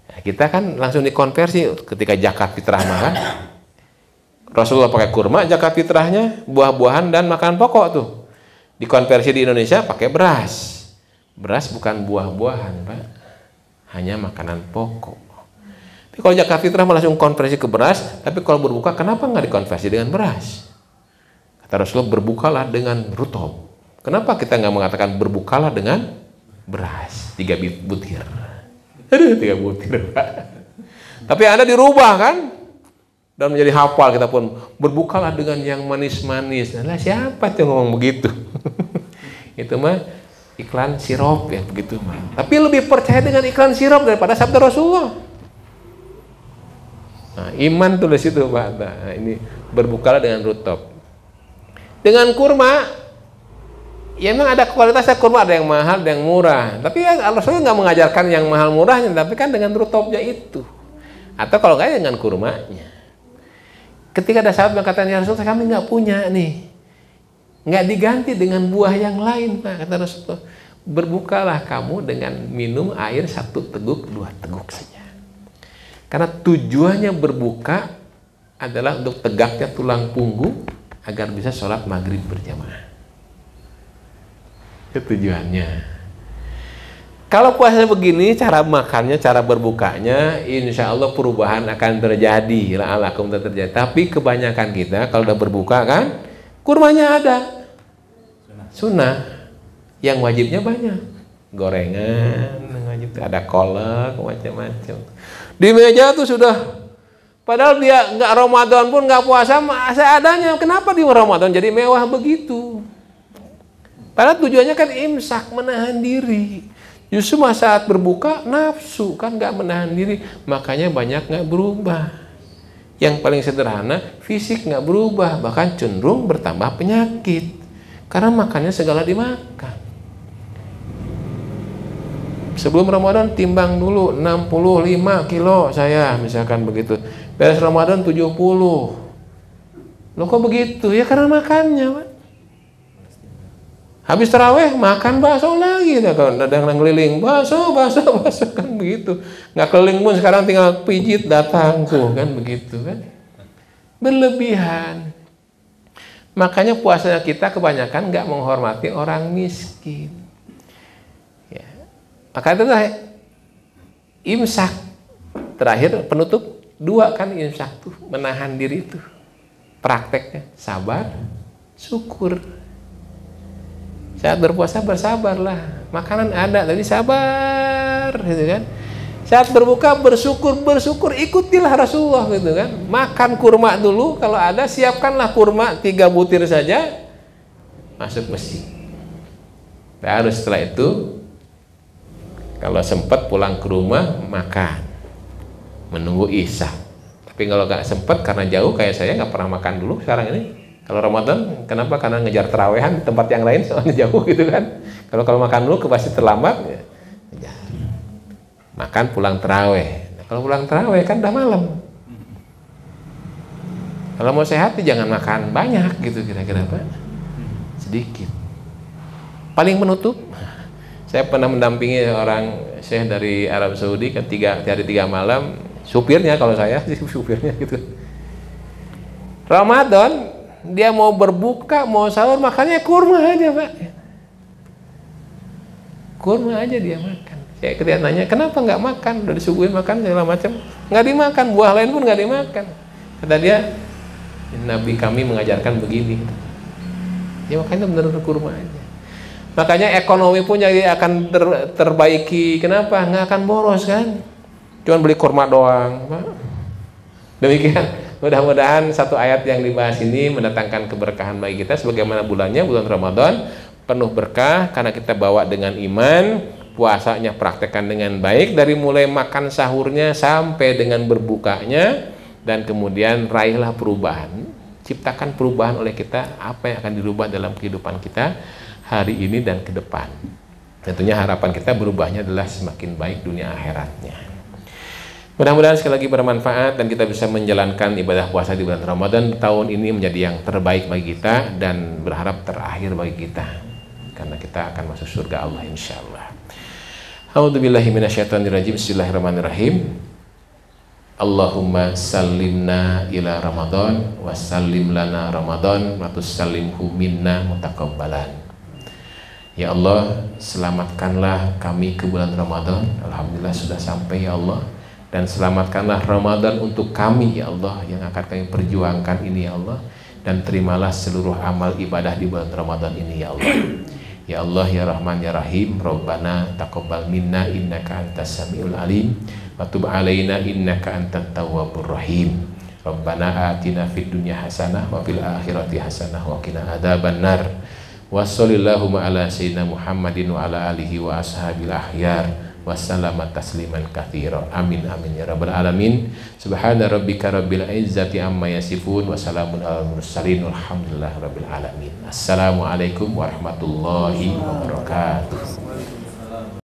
Nah, kita kan langsung dikonversi ketika zakat fitrah kan. Rasulullah pakai kurma, zakat fitrahnya buah-buahan dan makanan pokok tuh. Dikonversi di Indonesia pakai beras. Beras bukan buah-buahan, Pak. Hanya makanan pokok. Tapi kalau zakat fitrah langsung konversi ke beras, tapi kalau berbuka kenapa nggak dikonversi dengan beras? Kata Rasulullah, berbukalah dengan rutop. Kenapa kita nggak mengatakan berbukalah dengan beras 3 butir? Aduh, 3 butir, Pak. Tapi Anda dirubah kan? Dan menjadi hafal kita pun berbukalah dengan yang manis-manis. Nah, siapa tuh ngomong begitu? Itu mah iklan sirup ya begitu mah. Tapi lebih percaya dengan iklan sirup daripada sabda Rasulullah. Nah, iman tulis itu, Pak. Nah, ini berbukalah dengan rutop. Dengan kurma, ya memang ada kualitasnya kurma, ada yang mahal, ada yang murah. Tapi ya Rasulullah nggak mengajarkan yang mahal murahnya, tapi kan dengan rutopnya itu. Atau kalau nggak dengan kurmanya. Ketika ada sahabat yang kata, ya Rasulullah kami nggak punya nih, nggak diganti dengan buah yang lain, Pak. Kata Rasulullah, berbukalah kamu dengan minum air 1 teguk 2 teguk saja. Karena tujuannya berbuka adalah untuk tegaknya tulang punggung agar bisa sholat maghrib berjamaah. Itu tujuannya. Kalau puasa begini, cara makannya, cara berbukanya, insya Allah perubahan akan terjadi. La'alakum terjadi. Tapi kebanyakan kita kalau udah berbuka kan, kurmanya ada. Sunnah. Yang wajibnya banyak. Gorengan, ada kolak, macam-macam. Di meja tuh sudah, padahal dia nggak Ramadan pun nggak puasa, seadanya. Kenapa di Ramadan jadi mewah begitu? Padahal tujuannya kan imsak, menahan diri. Justru saat berbuka nafsu kan nggak menahan diri, makanya banyak nggak berubah. Yang paling sederhana, fisik nggak berubah, bahkan cenderung bertambah penyakit karena makannya segala dimakan. Sebelum Ramadan timbang dulu 65 kilo saya misalkan begitu. Beres Ramadan 70. Loh kok begitu? Ya karena makannya, Pak. Habis taraweh makan bakso lagi. Kalau ada yang ngeliling bakso kan begitu. Nggak keliling pun sekarang tinggal pijit datang tuh kan begitu kan. Berlebihan. Makanya puasanya kita kebanyakan nggak menghormati orang miskin. Maka itu imsak terakhir penutup 2 kan imsak tuh menahan diri itu prakteknya sabar syukur. Saat berpuasa bersabarlah, makanan ada tapi sabar gitu kan. Saat berbuka bersyukur ikutilah Rasulullah gitu kan. Makan kurma dulu kalau ada, siapkanlah kurma 3 butir saja, masuk masjid. Baru setelah itu kalau sempat pulang ke rumah makan, menunggu isya. Tapi kalau nggak sempat karena jauh kayak saya nggak pernah makan dulu sekarang ini. Kalau Ramadan, kenapa? Karena ngejar terawehan di tempat yang lain soalnya jauh gitu kan. Kalau makan dulu pasti terlambat. Ya. Makan pulang terawih. Nah, kalau pulang terawih kan udah malam. Kalau mau sehat jangan makan banyak gitu kira-kira, Pak. Sedikit. Paling menutup. Saya pernah mendampingi orang syekh dari Arab Saudi hari 3 malam, supirnya kalau saya sih supirnya gitu. Ramadan dia mau berbuka, mau sahur makannya kurma aja, Pak. Kurma aja dia makan. Saya ketika nanya, kenapa nggak makan? Udah disuguhin makan segala macam, nggak dimakan. Buah lain pun nggak dimakan. Kata dia, Nabi kami mengajarkan begini. Ya makanya benar-benar kurma aja. Makanya ekonomi pun jadi akan terbaiki. Kenapa? Nggak akan boros kan? Cuman beli kurma doang, Pak. Demikian. Mudah-mudahan satu ayat yang dibahas ini mendatangkan keberkahan bagi kita, sebagaimana bulannya, bulan Ramadan penuh berkah karena kita bawa dengan iman, puasanya praktekkan dengan baik dari mulai makan sahurnya sampai dengan berbukanya, dan kemudian raihlah perubahan, ciptakan perubahan oleh kita apa yang akan dirubah dalam kehidupan kita hari ini dan ke depan. Tentunya harapan kita berubahnya adalah semakin baik dunia akhiratnya. Mudah-mudahan sekali lagi bermanfaat dan kita bisa menjalankan ibadah puasa di bulan Ramadan tahun ini menjadi yang terbaik bagi kita dan berharap terakhir bagi kita, karena kita akan masuk surga Allah insyaallah. A'udzubillahi minasyaitonirrajim. Bismillahirrahmanirrahim. Allahumma sallimna ila Ramadan wa sallim lana Ramadan wa tusallimhu minna mutaqabbalan. Ya Allah, selamatkanlah kami ke bulan Ramadan. Alhamdulillah sudah sampai ya Allah. Dan selamatkanlah Ramadan untuk kami ya Allah, yang akan kami perjuangkan ini ya Allah. Dan terimalah seluruh amal ibadah di bulan Ramadan ini ya Allah. Ya Allah ya Rahman ya Rahim. Rabbana taqabbal minna innaka antas samiul alim wa tub alaina innaka antat tawwabur rahim. Rabbana atina fid dunya hasanah wa fil akhirati hasanah wa qina adzabannar. Wa sallallahu ala sayyidina Muhammadin wa ala alihi wa ashabil akhyar. Wassalamu tasliman katsira. Amin amin ya rabbal alamin. Subhana rabbika rabbil izzati amma yasifun wa salamun alal mursalin walhamdulillahi rabbil alamin. Assalamualaikum warahmatullahi wabarakatuh.